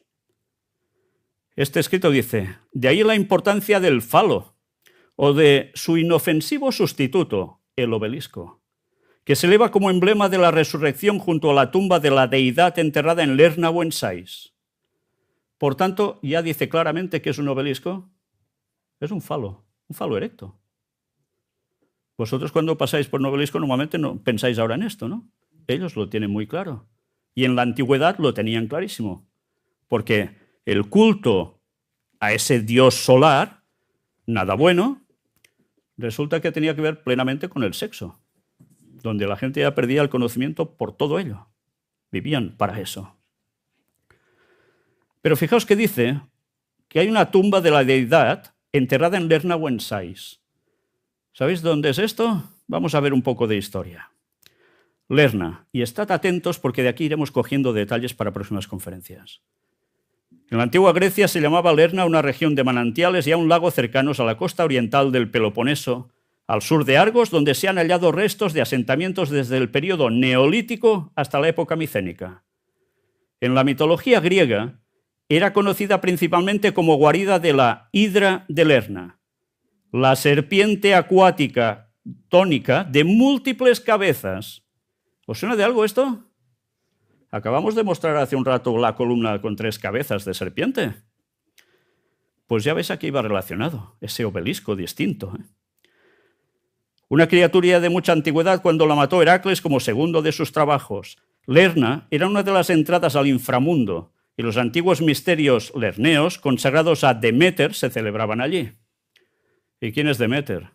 Este escrito dice, de ahí la importancia del falo, o de su inofensivo sustituto, el obelisco, que se eleva como emblema de la resurrección junto a la tumba de la deidad enterrada en Lerna o en Sais. Por tanto, ya dice claramente que es un obelisco, es un falo erecto. Vosotros cuando pasáis por un obelisco normalmente no pensáis ahora en esto, ¿no? Ellos lo tienen muy claro. Y en la antigüedad lo tenían clarísimo, porque el culto a ese dios solar, nada bueno, resulta que tenía que ver plenamente con el sexo, donde la gente ya perdía el conocimiento por todo ello. Vivían para eso. Pero fijaos que dice que hay una tumba de la deidad enterrada en Lerna o en Sais. ¿Sabéis dónde es esto? Vamos a ver un poco de historia. Lerna, y estad atentos porque de aquí iremos cogiendo detalles para próximas conferencias. En la antigua Grecia se llamaba Lerna una región de manantiales y a un lago cercanos a la costa oriental del Peloponeso, al sur de Argos, donde se han hallado restos de asentamientos desde el período neolítico hasta la época micénica. En la mitología griega era conocida principalmente como guarida de la Hidra de Lerna, la serpiente acuática tónica de múltiples cabezas. ¿Os suena de algo esto? Acabamos de mostrar hace un rato la columna con 3 cabezas de serpiente. Pues ya ves, aquí iba relacionado, ese obelisco distinto, ¿eh? Una criatura de mucha antigüedad cuando la mató Heracles como segundo de sus trabajos. Lerna era una de las entradas al inframundo y los antiguos misterios lerneos consagrados a Deméter se celebraban allí. ¿Y quién es Deméter?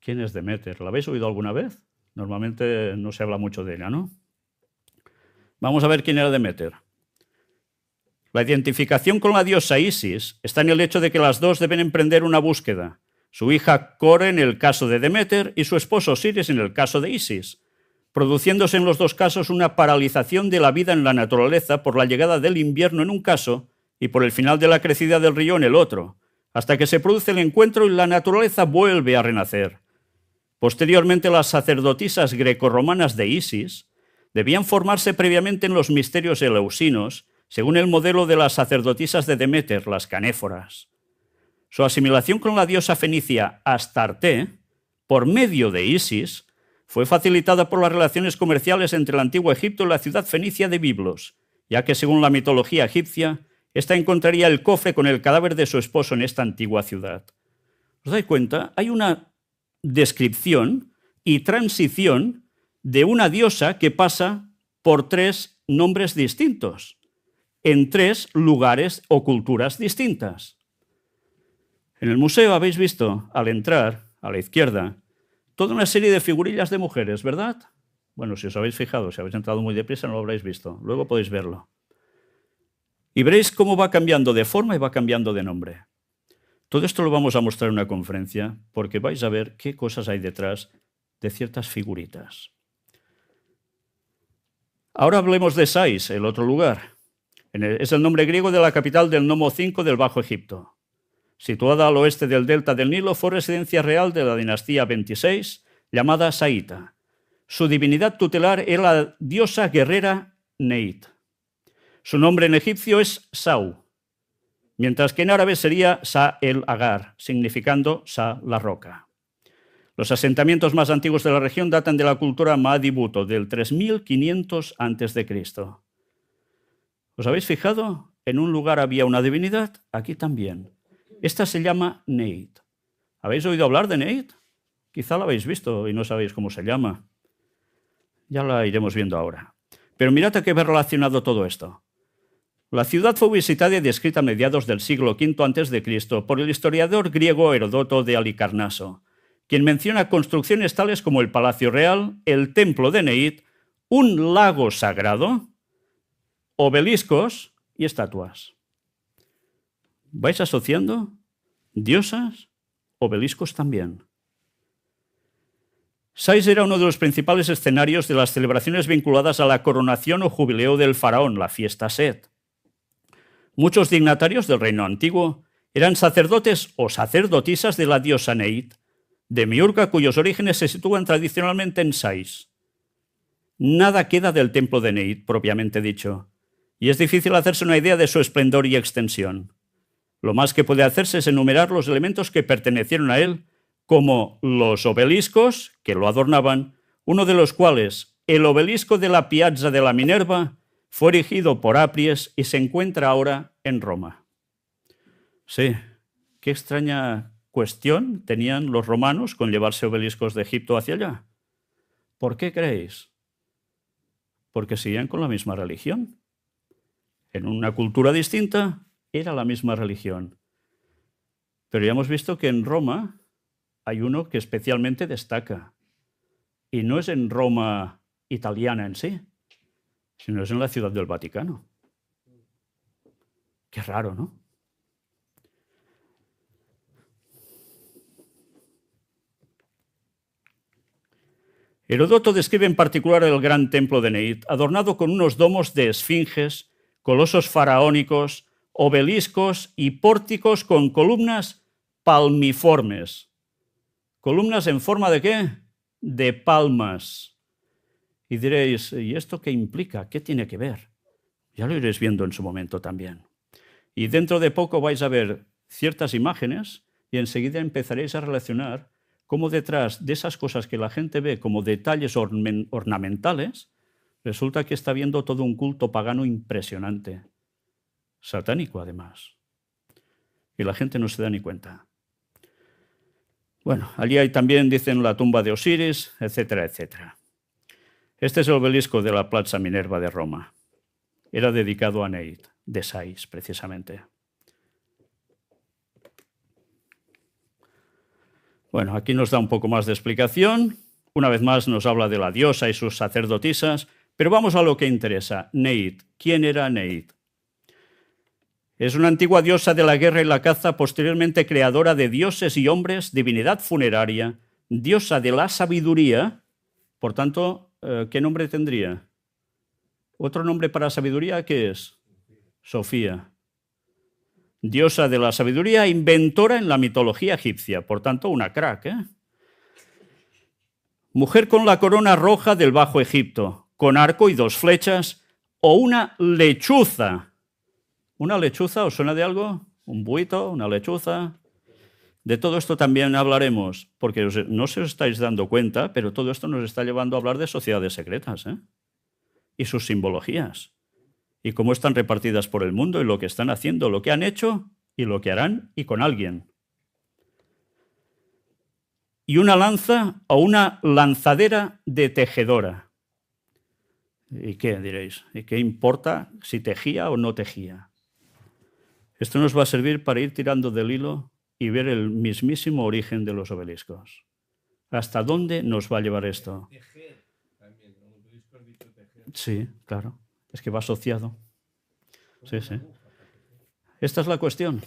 ¿Quién es Deméter? ¿La habéis oído alguna vez? Normalmente no se habla mucho de ella, ¿no? Vamos a ver quién era Deméter. La identificación con la diosa Isis está en el hecho de que las dos deben emprender una búsqueda. Su hija Core en el caso de Deméter y su esposo Osiris en el caso de Isis, produciéndose en los 2 casos una paralización de la vida en la naturaleza por la llegada del invierno en un caso y por el final de la crecida del río en el otro, hasta que se produce el encuentro y la naturaleza vuelve a renacer. Posteriormente, las sacerdotisas grecorromanas de Isis debían formarse previamente en los misterios eleusinos, según el modelo de las sacerdotisas de Deméter, las canéforas. Su asimilación con la diosa fenicia Astarte, por medio de Isis, fue facilitada por las relaciones comerciales entre el antiguo Egipto y la ciudad fenicia de Biblos, ya que según la mitología egipcia, ésta encontraría el cofre con el cadáver de su esposo en esta antigua ciudad. ¿Os dais cuenta? Hay una descripción y transición de una diosa que pasa por 3 nombres distintos, en 3 lugares o culturas distintas. En el museo habéis visto, al entrar, a la izquierda, toda una serie de figurillas de mujeres, ¿verdad? Bueno, si os habéis fijado, si habéis entrado muy deprisa no lo habréis visto. Luego podéis verlo. Y veréis cómo va cambiando de forma y va cambiando de nombre. Todo esto lo vamos a mostrar en una conferencia porque vais a ver qué cosas hay detrás de ciertas figuritas. Ahora hablemos de Sais, el otro lugar. Es el nombre griego de la capital del Nomo V del Bajo Egipto. Situada al oeste del delta del Nilo, fue residencia real de la dinastía 26, llamada Saíta. Su divinidad tutelar era la diosa guerrera Neit. Su nombre en egipcio es Sau, mientras que en árabe sería Sa el Agar, significando Sa la roca. Los asentamientos más antiguos de la región datan de la cultura Ma'dibuto, del 3500 a.C. ¿Os habéis fijado? En un lugar había una divinidad, aquí también. Esta se llama Neit. ¿Habéis oído hablar de Neit? Quizá la habéis visto y no sabéis cómo se llama. Ya la iremos viendo ahora. Pero mirad a qué va relacionado todo esto. La ciudad fue visitada y descrita a mediados del siglo V a.C. por el historiador griego Heródoto de Halicarnaso, quien menciona construcciones tales como el Palacio Real, el Templo de Neit, un lago sagrado, obeliscos y estatuas. ¿Vais asociando? Diosas, obeliscos también. Sais era uno de los principales escenarios de las celebraciones vinculadas a la coronación o jubileo del faraón, la fiesta Set. Muchos dignatarios del reino antiguo eran sacerdotes o sacerdotisas de la diosa Neit, demiurga cuyos orígenes se sitúan tradicionalmente en Sais. Nada queda del templo de Neit, propiamente dicho, y es difícil hacerse una idea de su esplendor y extensión. Lo más que puede hacerse es enumerar los elementos que pertenecieron a él, como los obeliscos que lo adornaban, uno de los cuales, el obelisco de la Piazza de la Minerva, fue erigido por Apries y se encuentra ahora en Roma. Sí, qué extraña cuestión tenían los romanos con llevarse obeliscos de Egipto hacia allá. ¿Por qué creéis? Porque seguían con la misma religión. En una cultura distinta era la misma religión. Pero ya hemos visto que en Roma hay uno que especialmente destaca. Y no es en Roma italiana en sí, sino es en la Ciudad del Vaticano. Qué raro, ¿no? Heródoto describe en particular el gran templo de Neit, adornado con unos domos de esfinges, colosos faraónicos, obeliscos y pórticos con columnas palmiformes. ¿Columnas en forma de qué? De palmas. Y diréis, ¿y esto qué implica? ¿Qué tiene que ver? Ya lo iréis viendo en su momento también. Y dentro de poco vais a ver ciertas imágenes y enseguida empezaréis a relacionar cómo detrás de esas cosas que la gente ve como detalles ornamentales, resulta que está viendo todo un culto pagano impresionante. Satánico, además. Y la gente no se da ni cuenta. Bueno, allí hay también, dicen, la tumba de Osiris, etcétera, etcétera. Este es el obelisco de la Plaza Minerva de Roma. Era dedicado a Neit, de Sais, precisamente. Bueno, aquí nos da un poco más de explicación. Una vez más nos habla de la diosa y sus sacerdotisas, pero vamos a lo que interesa. Neit. ¿Quién era Neit? Es una antigua diosa de la guerra y la caza, posteriormente creadora de dioses y hombres, divinidad funeraria, diosa de la sabiduría. Por tanto, ¿qué nombre tendría? ¿Otro nombre para sabiduría qué es? Sofía. diosa de la sabiduría, inventora en la mitología egipcia, por tanto una crack, ¿eh? Mujer con la corona roja del Bajo Egipto, con arco y 2 flechas, o una lechuza. ¿Una lechuza os suena de algo? ¿Un buito? ¿Una lechuza? De todo esto también hablaremos, porque no se os estáis dando cuenta, pero todo esto nos está llevando a hablar de sociedades secretas, ¿eh? Y sus simbologías, y cómo están repartidas por el mundo, y lo que están haciendo, lo que han hecho y lo que harán, y con alguien. Y una lanza o una lanzadera de tejedora. ¿Y qué diréis? ¿Y qué importa si tejía o no tejía? Esto nos va a servir para ir tirando del hilo y ver el mismísimo origen de los obeliscos. ¿Hasta dónde nos va a llevar esto? Sí, claro. Es que va asociado. Sí, sí. Esta es la cuestión.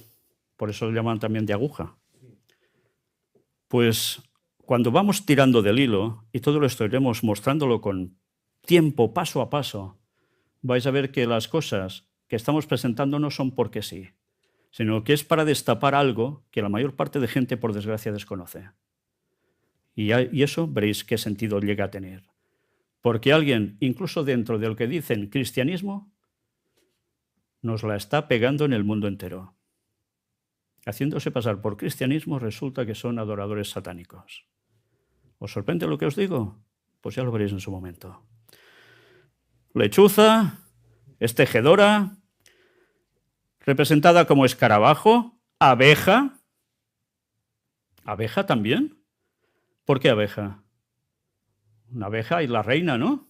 Por eso lo llaman también de aguja. Pues cuando vamos tirando del hilo, y todo esto iremos mostrándolo con tiempo, paso a paso, vais a ver que las cosas que estamos presentando no son porque sí, sino que es para destapar algo que la mayor parte de gente, por desgracia, desconoce. Y eso veréis qué sentido llega a tener. Porque alguien, incluso dentro de lo que dicen cristianismo, nos la está pegando en el mundo entero. Haciéndose pasar por cristianismo, resulta que son adoradores satánicos. ¿Os sorprende lo que os digo? Pues ya lo veréis en su momento. Lechuza, es tejedora, representada como escarabajo, abeja. ¿Abeja también? ¿Por qué abeja? Una abeja y la reina, ¿no?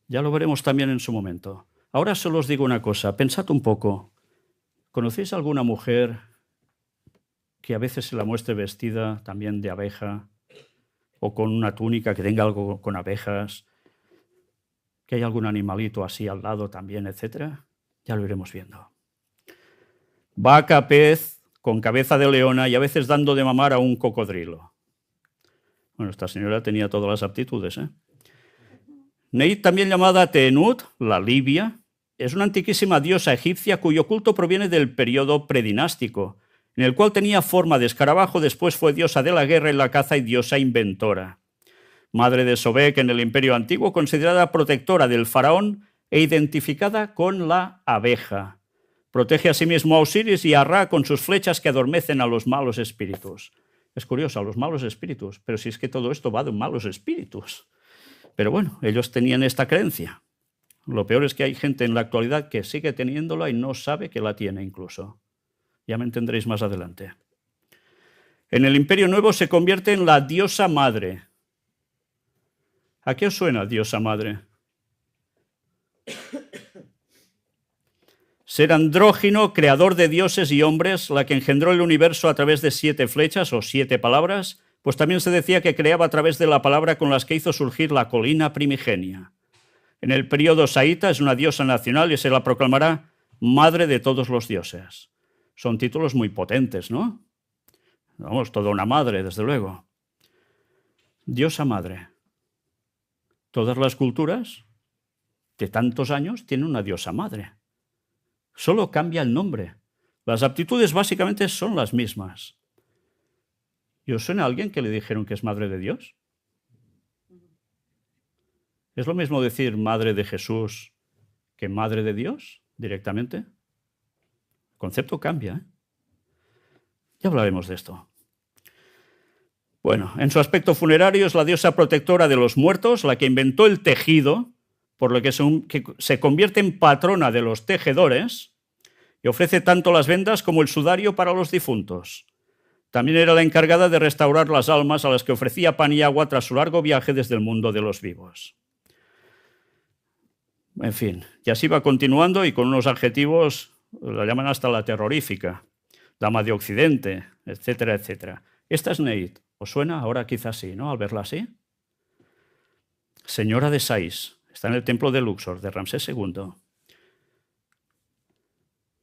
Ya lo veremos también en su momento. Ahora solo os digo una cosa, pensad un poco. ¿Conocéis alguna mujer que a veces se la muestre vestida también de abeja o con una túnica que tenga algo con abejas, que hay algún animalito así al lado también, etcétera? Ya lo iremos viendo. Vaca, pez, con cabeza de leona y a veces dando de mamar a un cocodrilo. Bueno, esta señora tenía todas las aptitudes, ¿eh? Neit, también llamada Tenut, la Libia, es una antiquísima diosa egipcia cuyo culto proviene del periodo predinástico, en el cual tenía forma de escarabajo, después fue diosa de la guerra y la caza y diosa inventora. Madre de Sobek en el Imperio Antiguo, considerada protectora del faraón e identificada con la abeja. Protege asimismo a Osiris y a Ra con sus flechas que adormecen a los malos espíritus. Es curioso, a los malos espíritus, pero si es que todo esto va de malos espíritus. Pero bueno, ellos tenían esta creencia. Lo peor es que hay gente en la actualidad que sigue teniéndola y no sabe que la tiene incluso. Ya me entenderéis más adelante. En el Imperio Nuevo se convierte en la diosa madre. ¿A qué os suena diosa madre? Ser andrógino, creador de dioses y hombres, la que engendró el universo a través de 7 flechas o 7 palabras, pues también se decía que creaba a través de la palabra con las que hizo surgir la colina primigenia. En el período saíta es una diosa nacional y se la proclamará madre de todos los dioses. Son títulos muy potentes, ¿no? Vamos, toda una madre, desde luego. Diosa madre. Todas las culturas de tantos años tienen una diosa madre. Solo cambia el nombre. Las aptitudes básicamente son las mismas. ¿Y os suena a alguien que le dijeron que es madre de Dios? ¿Es lo mismo decir madre de Jesús que madre de Dios directamente? El concepto cambia, ¿eh? Ya hablaremos de esto. Bueno, en su aspecto funerario es la diosa protectora de los muertos, la que inventó el tejido, por lo que se convierte en patrona de los tejedores y ofrece tanto las vendas como el sudario para los difuntos. También era la encargada de restaurar las almas a las que ofrecía pan y agua tras su largo viaje desde el mundo de los vivos. En fin, y así va continuando y con unos adjetivos, la llaman hasta la terrorífica, dama de Occidente, etcétera, etcétera. Esta es Neit. ¿Os suena? Ahora quizás sí, ¿no? Al verla así. Señora de Sais. Está en el templo de Luxor, de Ramsés II.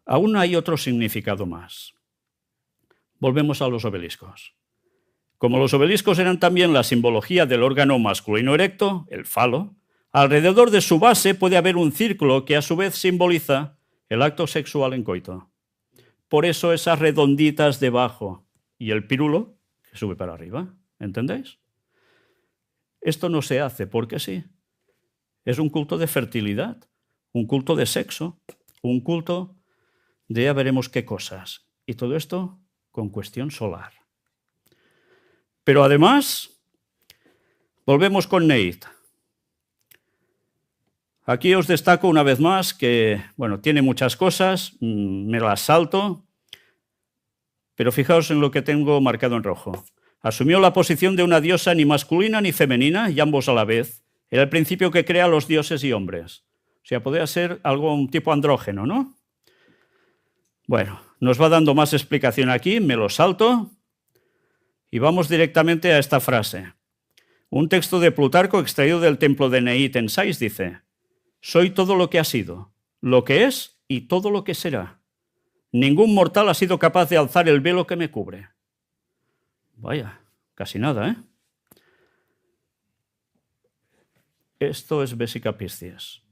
Aún hay otro significado más. Volvemos a los obeliscos. Como los obeliscos eran también la simbología del órgano masculino erecto, el falo, alrededor de su base puede haber un círculo que a su vez simboliza el acto sexual en coito. por eso esas redonditas debajo y el pirulo que sube para arriba. ¿Entendéis? Esto no se hace porque sí. Es un culto de fertilidad, un culto de sexo, un culto de ya veremos qué cosas. Y todo esto con cuestión solar. Pero además, volvemos con Neit. Aquí os destaco una vez más que, bueno, tiene muchas cosas, me las salto, pero fijaos en lo que tengo marcado en rojo. Asumió la posición de una diosa ni masculina ni femenina, y ambos a la vez. Era el principio que crea a los dioses y hombres. O sea, podría ser algo, un tipo andrógeno, ¿no? Bueno, nos va dando más explicación aquí, me lo salto, y vamos directamente a esta frase. Un texto de Plutarco extraído del templo de Neit en Sais dice: soy todo lo que ha sido, lo que es y todo lo que será. Ningún mortal ha sido capaz de alzar el velo que me cubre. Vaya, casi nada, ¿eh? Esto es Vesica Piscis.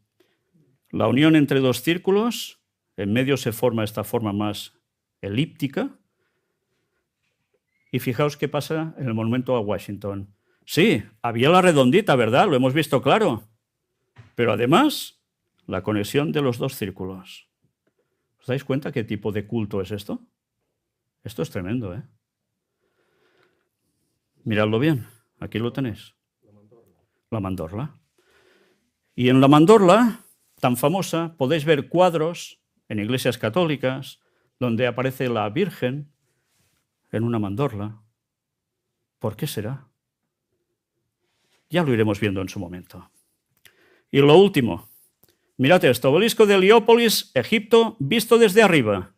La unión entre dos círculos, en medio se forma esta forma más elíptica. Y fijaos qué pasa en el monumento a Washington. Sí, había la redondita, ¿verdad? Lo hemos visto claro. Pero además, la conexión de los dos círculos. ¿Os dais cuenta qué tipo de culto es esto? Esto es tremendo, ¿eh? Miradlo bien, aquí lo tenéis. La mandorla. Y en la mandorla, tan famosa, podéis ver cuadros en iglesias católicas donde aparece la Virgen en una mandorla. ¿Por qué será? Ya lo iremos viendo en su momento. Y lo último, mirad esto, obelisco de Heliópolis, Egipto, visto desde arriba.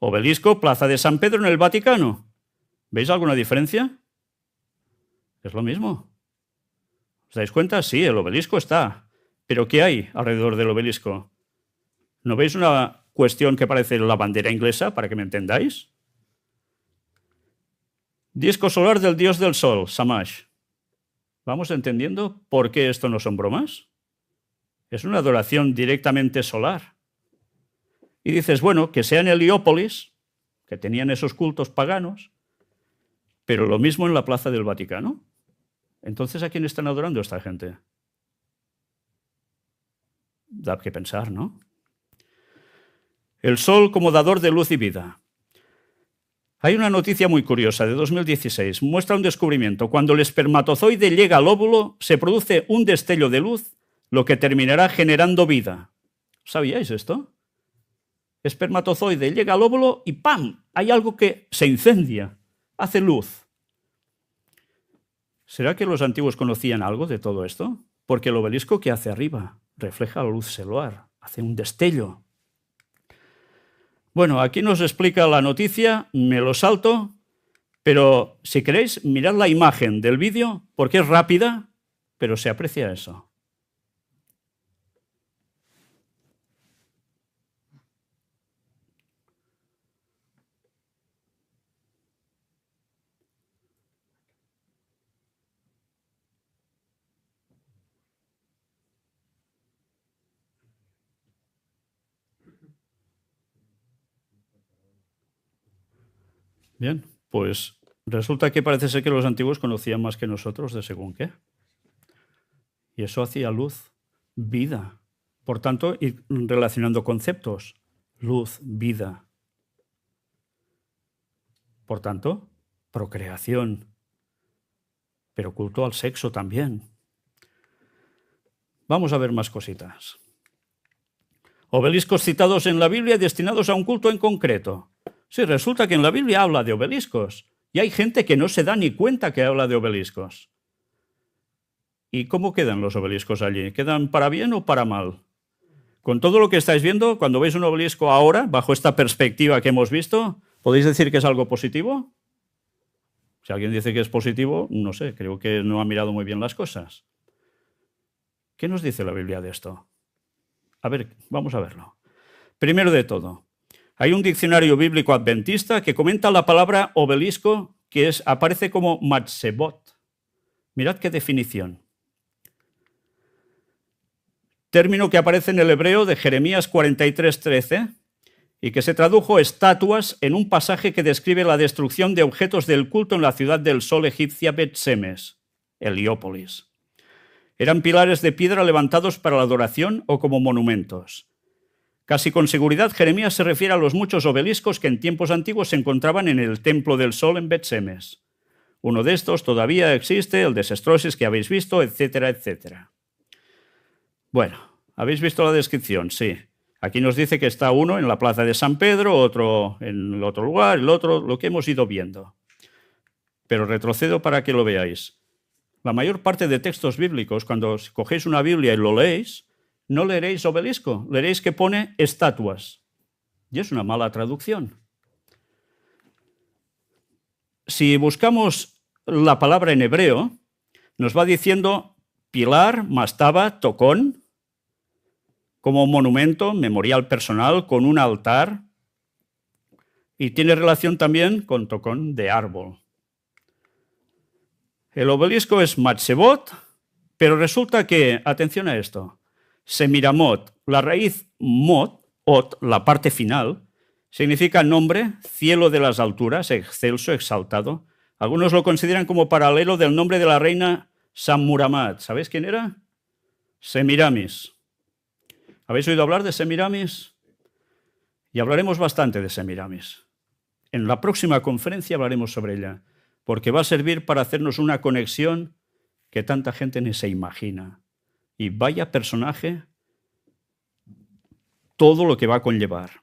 Obelisco, Plaza de San Pedro en el Vaticano. ¿Veis alguna diferencia? Es lo mismo. ¿Os dais cuenta? Sí, el obelisco está. Pero ¿qué hay alrededor del obelisco? ¿No veis una cuestión que parece la bandera inglesa, para que me entendáis? Disco solar del dios del sol, Shamash. ¿Vamos entendiendo por qué esto no son bromas? Es una adoración directamente solar. Y dices, bueno, que sea en Heliópolis, que tenían esos cultos paganos, pero lo mismo en la Plaza del Vaticano. Entonces, ¿a quién están adorando esta gente? Da que pensar, ¿no? El sol como dador de luz y vida. Hay una noticia muy curiosa de 2016. Muestra un descubrimiento. Cuando el espermatozoide llega al óvulo, se produce un destello de luz, lo que terminará generando vida. ¿Sabíais esto? Espermatozoide llega al óvulo y ¡pam! Hay algo que se incendia, hace luz. ¿Será que los antiguos conocían algo de todo esto? Porque el obelisco que hace arriba refleja la luz solar, hace un destello. Bueno, aquí nos explica la noticia, me lo salto, pero si queréis, mirad la imagen del vídeo, porque es rápida, pero se aprecia eso. Bien, pues resulta que parece ser que los antiguos conocían más que nosotros de según qué. Y eso hacía luz, vida. Por tanto, y relacionando conceptos, luz, vida. Por tanto, procreación, pero culto al sexo también. Vamos a ver más cositas. Obeliscos citados en la Biblia destinados a un culto en concreto. Sí, resulta que en la Biblia habla de obeliscos y hay gente que no se da ni cuenta que habla de obeliscos. ¿Y cómo quedan los obeliscos allí? ¿Quedan para bien o para mal? Con todo lo que estáis viendo, cuando veis un obelisco ahora, bajo esta perspectiva que hemos visto, ¿podéis decir que es algo positivo? Si alguien dice que es positivo, no sé, creo que no ha mirado muy bien las cosas. ¿Qué nos dice la Biblia de esto? A ver, vamos a verlo. Primero de todo, hay un diccionario bíblico adventista que comenta la palabra obelisco, que aparece como matzebot. Mirad qué definición. Término que aparece en el hebreo de Jeremías 43:13 y que se tradujo estatuas en un pasaje que describe la destrucción de objetos del culto en la ciudad del sol egipcia Bet-Semes, Heliópolis. Eran pilares de piedra levantados para la adoración o como monumentos. Casi con seguridad, Jeremías se refiere a los muchos obeliscos que en tiempos antiguos se encontraban en el Templo del Sol en Bet-Semes. Uno de estos todavía existe, el de Sestrosis que habéis visto, etcétera, etcétera. Bueno, ¿habéis visto la descripción? Sí. Aquí nos dice que está uno en la plaza de San Pedro, otro en el otro lugar, el otro, lo que hemos ido viendo. Pero retrocedo para que lo veáis. La mayor parte de textos bíblicos, cuando cogéis una Biblia y lo leéis, no leeréis obelisco, leeréis que pone estatuas. Y es una mala traducción. Si buscamos la palabra en hebreo, nos va diciendo pilar, mastaba, tocón, como monumento, memorial personal, con un altar, y tiene relación también con tocón de árbol. El obelisco es Matsebot, pero resulta que, atención a esto, Semiramot, la raíz mot, ot, la parte final, significa nombre, cielo de las alturas, excelso, exaltado. Algunos lo consideran como paralelo del nombre de la reina Sammuramat. ¿Sabéis quién era? Semiramis. ¿Habéis oído hablar de Semiramis? Y hablaremos bastante de Semiramis. En la próxima conferencia hablaremos sobre ella, porque va a servir para hacernos una conexión que tanta gente ni se imagina. Y vaya personaje, todo lo que va a conllevar.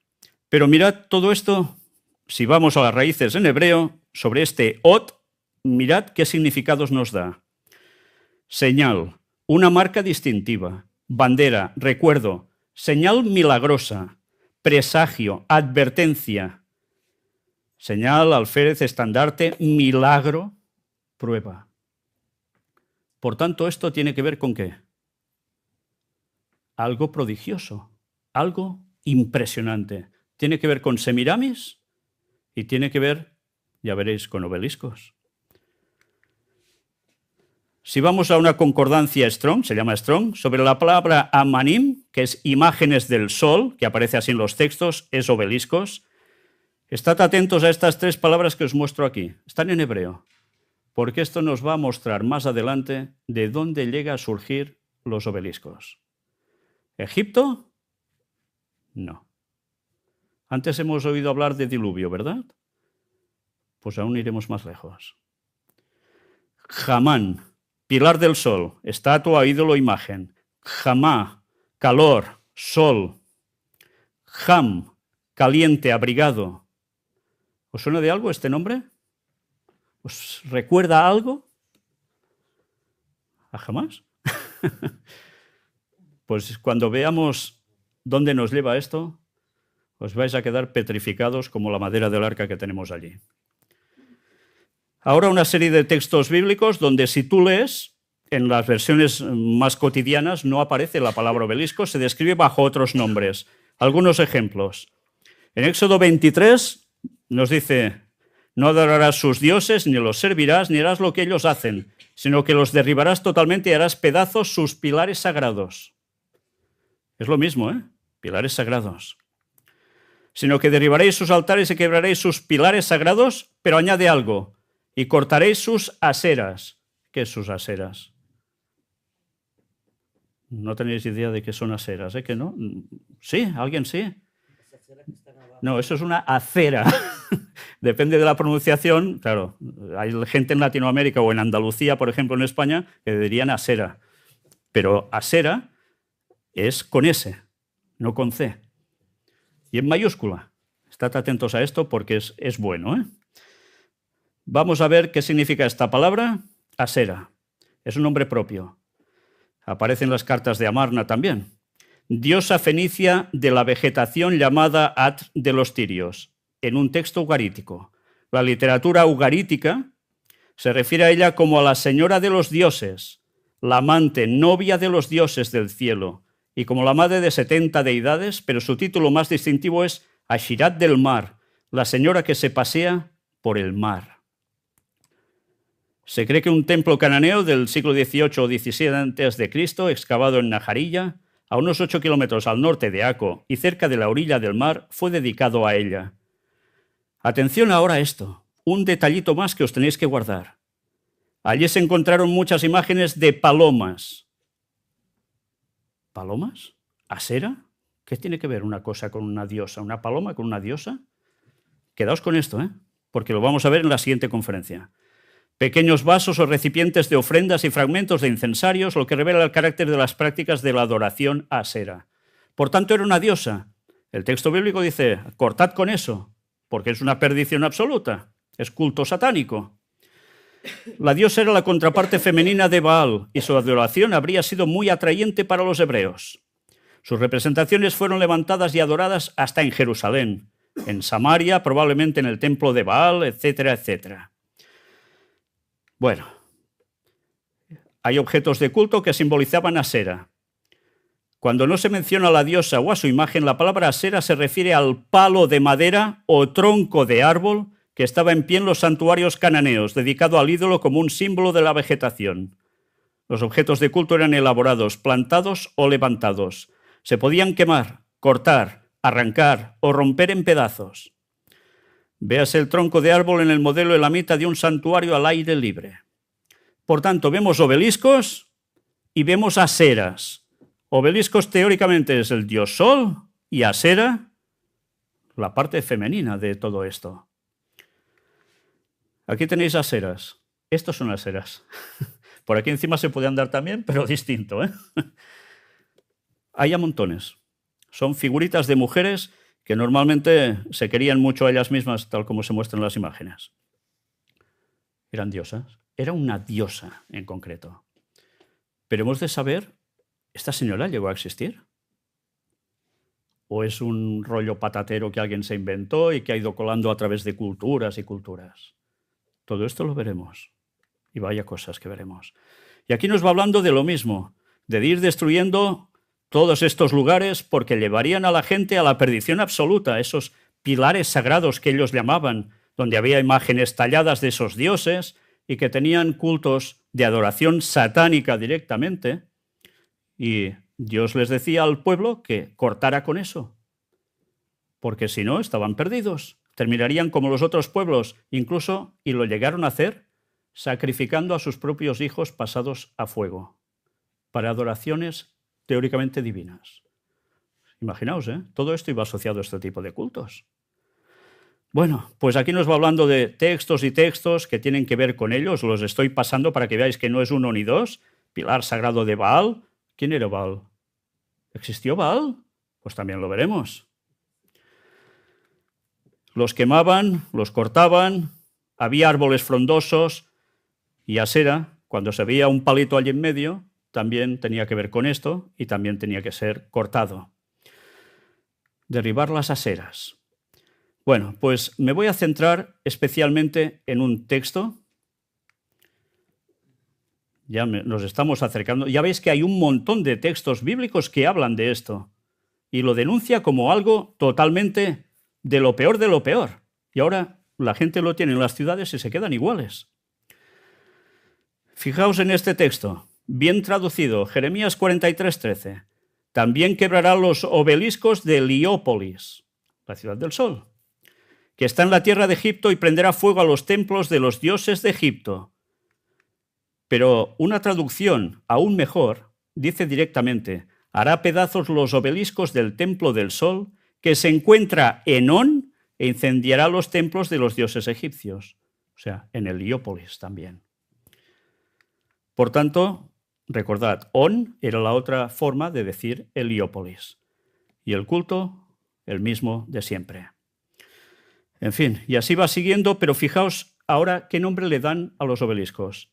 Pero mirad todo esto, si vamos a las raíces en hebreo, sobre este ot, mirad qué significados nos da. Señal, una marca distintiva, bandera, recuerdo, señal milagrosa, presagio, advertencia, señal, alférez, estandarte, milagro, prueba. Por tanto, esto tiene que ver con ¿qué? Algo prodigioso, algo impresionante. Tiene que ver con Semiramis y tiene que ver, ya veréis, con obeliscos. Si vamos a una concordancia Strong, se llama Strong, sobre la palabra amanim, que es imágenes del sol, que aparece así en los textos, es obeliscos. Estad atentos a estas tres palabras que os muestro aquí. Están en hebreo, porque esto nos va a mostrar más adelante de dónde llega a surgir los obeliscos. ¿Egipto? No. Antes hemos oído hablar de diluvio, ¿verdad? Pues aún iremos más lejos. Jamán, pilar del sol, estatua, ídolo, imagen. Jamá, calor, sol. Jam, caliente, abrigado. ¿Os suena de algo este nombre? ¿Os recuerda algo? ¿A jamás? Pues cuando veamos dónde nos lleva esto, os vais a quedar petrificados como la madera del arca que tenemos allí. Ahora una serie de textos bíblicos donde si tú lees, en las versiones más cotidianas no aparece la palabra obelisco, se describe bajo otros nombres. Algunos ejemplos. En Éxodo 23 nos dice: no adorarás sus dioses, ni los servirás, ni harás lo que ellos hacen, sino que los derribarás totalmente y harás pedazos sus pilares sagrados. Es lo mismo, ¿eh? Pilares sagrados. Sino que derribaréis sus altares y quebraréis sus pilares sagrados, pero añade algo, y cortaréis sus aseras. ¿Qué es sus aseras? No tenéis idea de qué son aseras, ¿eh? ¿Que no? ¿Sí? ¿Alguien sí? No, eso es una acera. Depende de la pronunciación. Claro, hay gente en Latinoamérica o en Andalucía, por ejemplo, en España, que dirían asera. Pero asera es con S, no con C. Y en mayúscula. Estad atentos a esto porque es bueno, ¿eh? Vamos a ver qué significa esta palabra. Asera. Es un nombre propio. Aparece en las cartas de Amarna también. Diosa fenicia de la vegetación llamada At de los Tirios, en un texto ugarítico. La literatura ugarítica se refiere a ella como a la señora de los dioses, la amante, novia de los dioses del cielo, y como la madre de 70 deidades, pero su título más distintivo es Ashirat del mar, la señora que se pasea por el mar. Se cree que un templo cananeo del siglo XVIII o XVII a.C., excavado en Najarilla, a unos 8 kilómetros al norte de Aco y cerca de la orilla del mar, fue dedicado a ella. Atención ahora a esto, un detallito más que os tenéis que guardar. Allí se encontraron muchas imágenes de palomas. ¿Palomas? ¿Asera? ¿Qué tiene que ver una cosa con una diosa? ¿Una paloma con una diosa? Quedaos con esto, porque lo vamos a ver en la siguiente conferencia. Pequeños vasos o recipientes de ofrendas y fragmentos de incensarios, lo que revela el carácter de las prácticas de la adoración a Asera. Por tanto, era una diosa. El texto bíblico dice, cortad con eso, porque es una perdición absoluta, es culto satánico. La diosa era la contraparte femenina de Baal y su adoración habría sido muy atrayente para los hebreos. Sus representaciones fueron levantadas y adoradas hasta en Jerusalén, en Samaria, probablemente en el templo de Baal, etcétera, etcétera. Bueno, hay objetos de culto que simbolizaban a Asera. Cuando no se menciona a la diosa o a su imagen, la palabra Asera se refiere al palo de madera o tronco de árbol que estaba en pie en los santuarios cananeos, dedicado al ídolo como un símbolo de la vegetación. Los objetos de culto eran elaborados, plantados o levantados. Se podían quemar, cortar, arrancar o romper en pedazos. Véase el tronco de árbol en el modelo elamita de un santuario al aire libre. Por tanto, vemos obeliscos y vemos aseras. Obeliscos teóricamente es el dios Sol y Asera, la parte femenina de todo esto. Aquí tenéis aseras. Estos son aseras. Por aquí encima se puede andar también, pero distinto, Hay a montones. Son figuritas de mujeres que normalmente se querían mucho a ellas mismas, tal como se muestran las imágenes. Eran diosas. Era una diosa en concreto. Pero hemos de saber, ¿esta señora llegó a existir? ¿O es un rollo patatero que alguien se inventó y que ha ido colando a través de culturas y culturas? Todo esto lo veremos. Y vaya cosas que veremos. Y aquí nos va hablando de lo mismo, de ir destruyendo todos estos lugares porque llevarían a la gente a la perdición absoluta, esos pilares sagrados que ellos llamaban, donde había imágenes talladas de esos dioses y que tenían cultos de adoración satánica directamente. Y Dios les decía al pueblo que cortara con eso, porque si no estaban perdidos. Terminarían como los otros pueblos, incluso, y lo llegaron a hacer, sacrificando a sus propios hijos pasados a fuego, para adoraciones teóricamente divinas. Imaginaos, todo esto iba asociado a este tipo de cultos. Bueno, pues aquí nos va hablando de textos y textos que tienen que ver con ellos. Los estoy pasando para que veáis que no es uno ni dos. Pilar sagrado de Baal. ¿Quién era Baal? ¿Existió Baal? Pues también lo veremos. Los quemaban, los cortaban, había árboles frondosos y Asera, cuando se veía un palito allí en medio, también tenía que ver con esto y también tenía que ser cortado. Derribar las aseras. Bueno, pues me voy a centrar especialmente en un texto. Ya nos estamos acercando. Ya veis que hay un montón de textos bíblicos que hablan de esto y lo denuncia como algo totalmente de lo peor de lo peor. Y ahora la gente lo tiene en las ciudades y se quedan iguales. Fijaos en este texto, bien traducido, Jeremías 43:13. También quebrará los obeliscos de Heliópolis, la ciudad del sol, que está en la tierra de Egipto, y prenderá fuego a los templos de los dioses de Egipto. Pero una traducción aún mejor dice directamente, hará pedazos los obeliscos del templo del sol, que se encuentra en On, e incendiará los templos de los dioses egipcios. O sea, en Heliópolis también. Por tanto, recordad, On era la otra forma de decir Heliópolis. Y el culto, el mismo de siempre. En fin, y así va siguiendo, pero fijaos ahora qué nombre le dan a los obeliscos.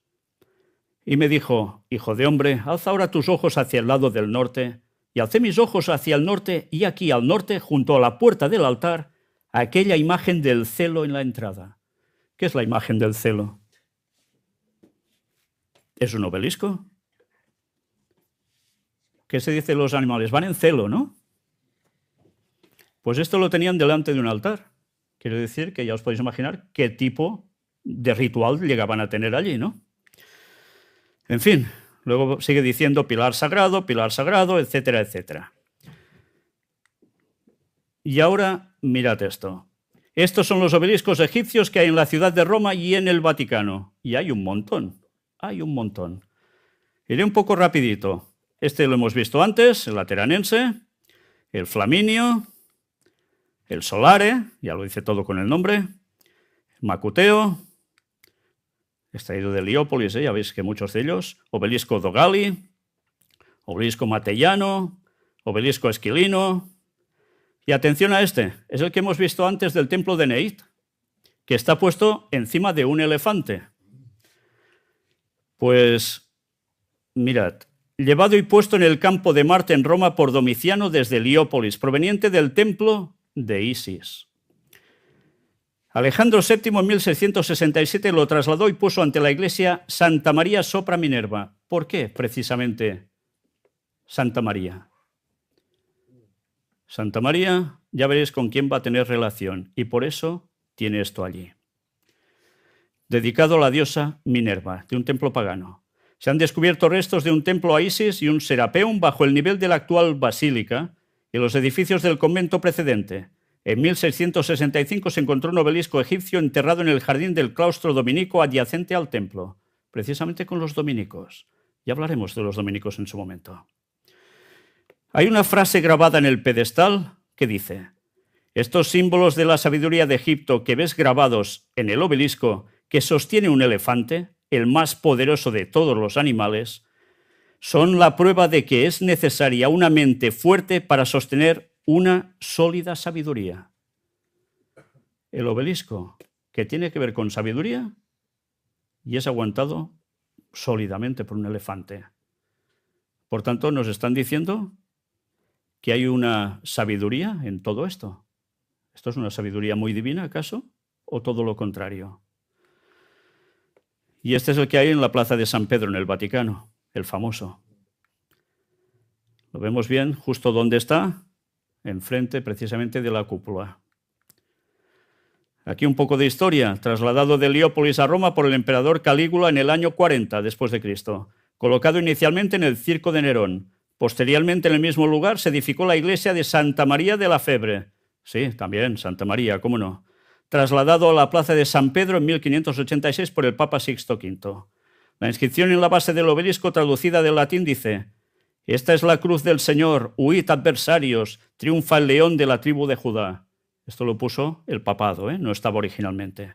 Y me dijo, hijo de hombre, alza ahora tus ojos hacia el lado del norte. Y alcé mis ojos hacia el norte, y aquí al norte, junto a la puerta del altar, aquella imagen del celo en la entrada. ¿Qué es la imagen del celo? ¿Es un obelisco? ¿Qué se dice de los animales? Van en celo, ¿no? Pues esto lo tenían delante de un altar. Quiero decir que ya os podéis imaginar qué tipo de ritual llegaban a tener allí, ¿no? En fin, Luego sigue diciendo pilar sagrado, etcétera, etcétera. Y ahora, mirad esto. Estos son los obeliscos egipcios que hay en la ciudad de Roma y en el Vaticano. Y hay un montón, hay un montón. Iré un poco rapidito. Este lo hemos visto antes, el Lateranense, el Flaminio, el Solare, ya lo dice todo con el nombre, el Macuteo, extraído de Heliópolis, ya veis que muchos de ellos, Obelisco Dogali, Obelisco Matellano, Obelisco Esquilino. Y atención a este, es el que hemos visto antes del templo de Neit, que está puesto encima de un elefante. Pues, mirad, llevado y puesto en el campo de Marte en Roma por Domiciano desde Heliópolis, proveniente del templo de Isis. Alejandro VII en 1667 lo trasladó y puso ante la iglesia Santa María sopra Minerva. ¿Por qué precisamente Santa María? Santa María, ya veréis con quién va a tener relación, y por eso tiene esto allí. Dedicado a la diosa Minerva, de un templo pagano. Se han descubierto restos de un templo a Isis y un Serapeum bajo el nivel de la actual basílica y los edificios del convento precedente. En 1665 se encontró un obelisco egipcio enterrado en el jardín del claustro dominico adyacente al templo, precisamente con los dominicos. Ya hablaremos de los dominicos en su momento. Hay una frase grabada en el pedestal que dice: estos símbolos de la sabiduría de Egipto que ves grabados en el obelisco que sostiene un elefante, el más poderoso de todos los animales, son la prueba de que es necesaria una mente fuerte para sostener una sólida sabiduría. El obelisco, que tiene que ver con sabiduría, y es aguantado sólidamente por un elefante. Por tanto, nos están diciendo que hay una sabiduría en todo esto. ¿Esto es una sabiduría muy divina, acaso? ¿O todo lo contrario? Y este es el que hay en la Plaza de San Pedro, en el Vaticano, el famoso. Lo vemos bien, justo donde está, enfrente precisamente de la cúpula. Aquí un poco de historia. Trasladado de Heliópolis a Roma por el emperador Calígula en el año 40 después de Cristo. Colocado inicialmente en el Circo de Nerón. Posteriormente, en el mismo lugar, se edificó la iglesia de Santa María de la Febre. Sí, también, Santa María, cómo no. Trasladado a la plaza de San Pedro en 1586 por el Papa Sixto V. La inscripción en la base del obelisco, traducida del latín, dice: esta es la cruz del Señor, huid adversarios, triunfa el león de la tribu de Judá. Esto lo puso el papado, no estaba originalmente.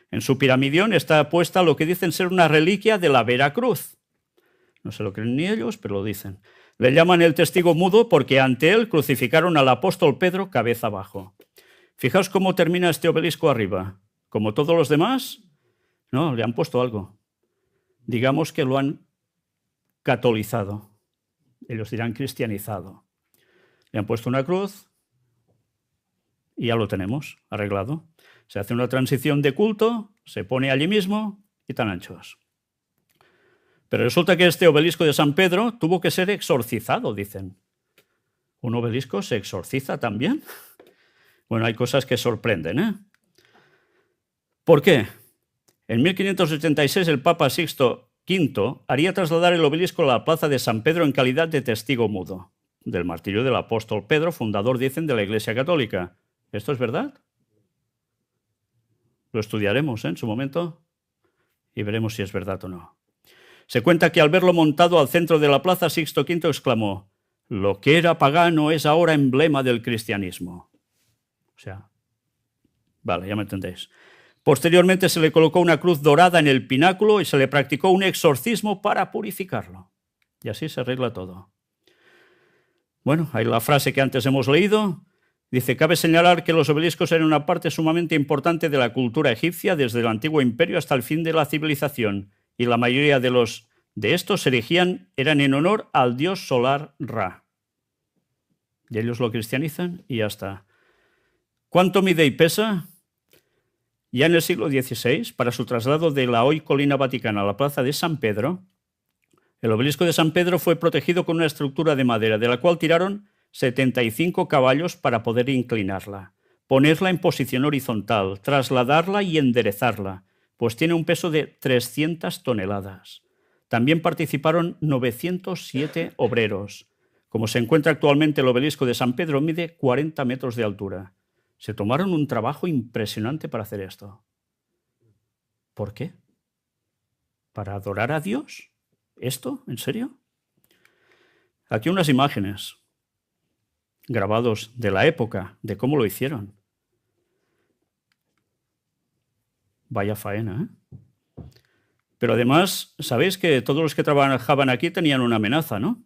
En su piramidión está puesta lo que dicen ser una reliquia de la Vera Cruz. No se lo creen ni ellos, pero lo dicen. Le llaman el testigo mudo porque ante él crucificaron al apóstol Pedro cabeza abajo. Fijaos cómo termina este obelisco arriba. Como todos los demás, no, le han puesto algo. Digamos que lo han catolizado. Ellos dirán cristianizado. Le han puesto una cruz y ya lo tenemos arreglado. Se hace una transición de culto, se pone allí mismo y tan anchos. Pero resulta que este obelisco de San Pedro tuvo que ser exorcizado, dicen. ¿Un obelisco se exorciza también? Bueno, hay cosas que sorprenden, ¿Por qué? En 1586 el Papa Sixto V haría trasladar el obelisco a la plaza de San Pedro en calidad de testigo mudo del martirio del apóstol Pedro, fundador, dicen, de la Iglesia Católica. ¿Esto es verdad? Lo estudiaremos en su momento y veremos si es verdad o no. Se cuenta que al verlo montado al centro de la plaza, Sixto V exclamó: lo que era pagano es ahora emblema del cristianismo. O sea, vale, ya me entendéis. Posteriormente se le colocó una cruz dorada en el pináculo y se le practicó un exorcismo para purificarlo. Y así se arregla todo. Bueno, hay la frase que antes hemos leído. Dice: cabe señalar que los obeliscos eran una parte sumamente importante de la cultura egipcia desde el antiguo imperio hasta el fin de la civilización, y la mayoría de estos se erigían eran en honor al dios solar Ra. Y ellos lo cristianizan y ya está. ¿Cuánto mide y pesa? Ya en el siglo XVI, para su traslado de la hoy colina vaticana a la plaza de San Pedro, el obelisco de San Pedro fue protegido con una estructura de madera, de la cual tiraron 75 caballos para poder inclinarla, ponerla en posición horizontal, trasladarla y enderezarla, pues tiene un peso de 300 toneladas. También participaron 907 obreros. Como se encuentra actualmente el obelisco de San Pedro, mide 40 metros de altura. Se tomaron un trabajo impresionante para hacer esto. ¿Por qué? ¿Para adorar a Dios? ¿Esto? ¿En serio? Aquí unas imágenes grabados de la época, de cómo lo hicieron. Vaya faena, ¿eh? Pero además, sabéis que todos los que trabajaban aquí tenían una amenaza, ¿no?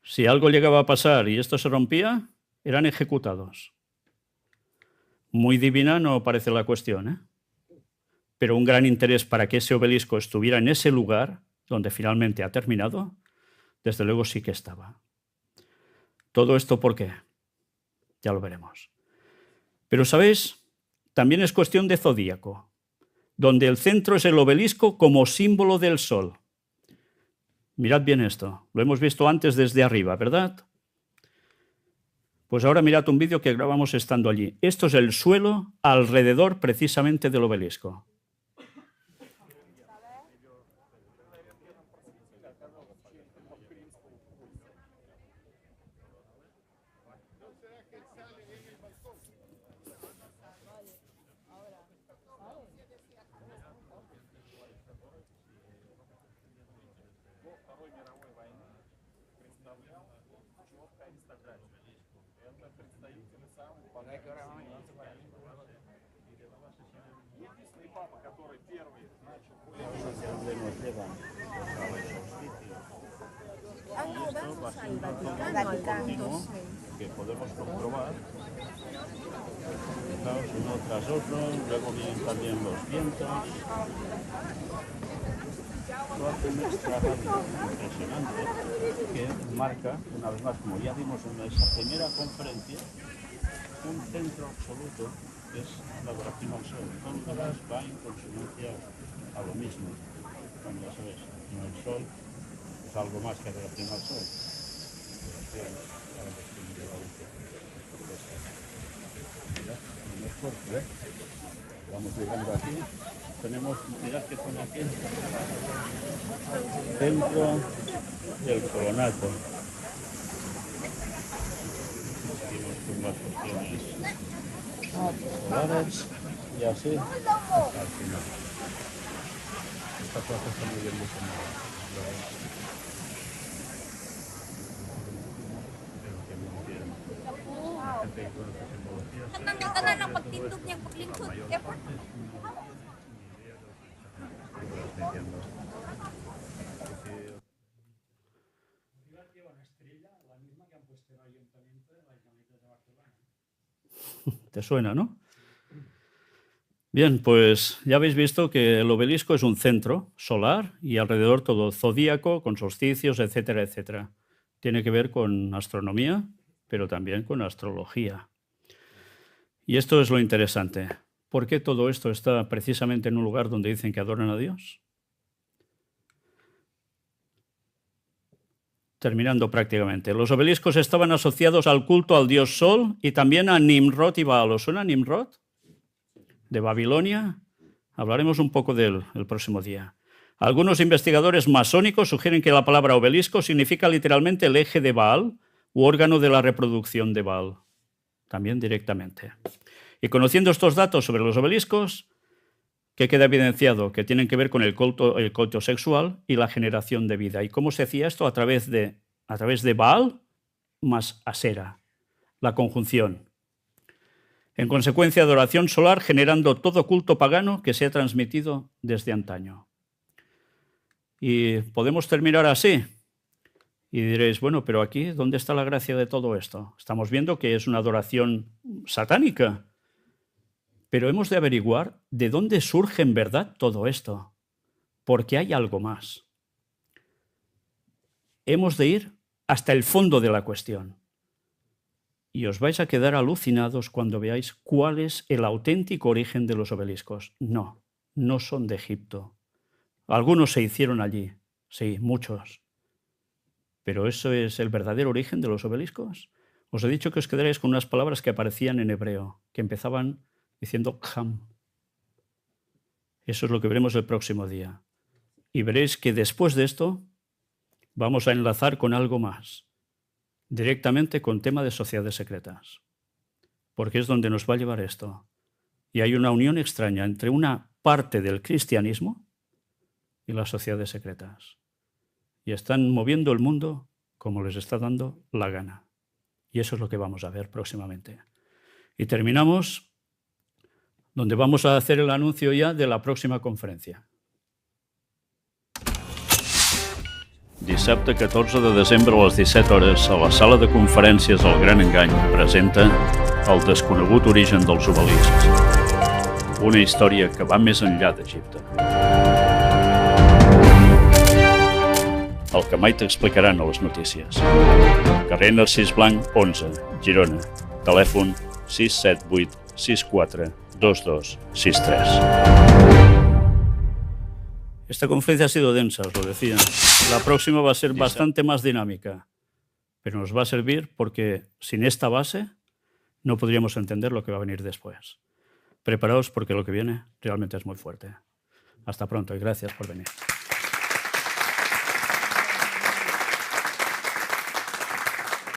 Si algo llegaba a pasar y esto se rompía, eran ejecutados. Muy divina no parece la cuestión, ¿eh? Pero un gran interés para que ese obelisco estuviera en ese lugar, donde finalmente ha terminado, desde luego sí que estaba. ¿Todo esto por qué? Ya lo veremos. Pero, ¿sabéis? También es cuestión de zodíaco, donde el centro es el obelisco como símbolo del sol. Mirad bien esto, lo hemos visto antes desde arriba, ¿verdad? Pues ahora mirad un vídeo que grabamos estando allí. Esto es el suelo alrededor precisamente del obelisco. Que podemos comprobar. Fijaos, uno tras otro, luego vienen también los vientos. Esto hace un extrarradio impresionante que marca, una vez más, como ya vimos en esa primera conferencia, un centro absoluto que es la adoración al sol. Todas va en consonancia a lo mismo. Bueno, ya sabes, el sol es algo más que adoración al sol. Vamos llegando aquí. Tenemos, mirad que pone aquí, centro del coronato. Seguimos con las cuestiones solares y así hasta el final. Esta plaza está muy bien diseñada. ¿Te suena, no? Bien, pues ya habéis visto que el obelisco es un centro solar y alrededor todo zodíaco, con solsticios, etcétera, etcétera. Tiene que ver con astronomía, pero también con astrología. Y esto es lo interesante. ¿Por qué todo esto está precisamente en un lugar donde dicen que adoran a Dios? Terminando prácticamente. Los obeliscos estaban asociados al culto al dios Sol y también a Nimrod y Baal. ¿Os suena Nimrod? De Babilonia. Hablaremos un poco de él el próximo día. Algunos investigadores masónicos sugieren que la palabra obelisco significa literalmente el eje de Baal u órgano de la reproducción de Baal. También directamente. Y conociendo estos datos sobre los obeliscos, ¿qué queda evidenciado? Que tienen que ver con el culto sexual y la generación de vida. ¿Y cómo se hacía esto? A través de Baal más Asera, la conjunción. En consecuencia, adoración solar generando todo culto pagano que se ha transmitido desde antaño. Y podemos terminar así. Y diréis, bueno, pero aquí, ¿dónde está la gracia de todo esto? Estamos viendo que es una adoración satánica. Pero hemos de averiguar de dónde surge en verdad todo esto, porque hay algo más. Hemos de ir hasta el fondo de la cuestión. Y os vais a quedar alucinados cuando veáis cuál es el auténtico origen de los obeliscos. No, no son de Egipto. Algunos se hicieron allí, sí, muchos. ¿Pero eso es el verdadero origen de los obeliscos? Os he dicho que os quedaréis con unas palabras que aparecían en hebreo, que empezaban diciendo Kham. Eso es lo que veremos el próximo día. Y veréis que después de esto vamos a enlazar con algo más, directamente con tema de sociedades secretas, porque es donde nos va a llevar esto. Y hay una unión extraña entre una parte del cristianismo y las sociedades secretas. Y están moviendo el mundo como les está dando la gana. Y eso es lo que vamos a ver próximamente. Y terminamos donde vamos a hacer el anuncio ya de la próxima conferencia. Dissabte 14 de desembre a les 17 hores a la sala de conferències El Gran Engany presenta El desconegut origen dels obeliscs, una història que va més enllà d'Egipte. El que mai t'explicaran a les notícies. Carrer Narcís Blanc, 11, Girona. Telèfon 678 64 22 63. Esta conferencia ha sido densa, os lo decía. La próxima va a ser bastante más dinámica, pero nos va a servir porque sin esta base no podríamos entender lo que va a venir después. Preparaos porque lo que viene realmente es muy fuerte. Hasta pronto y gracias por venir.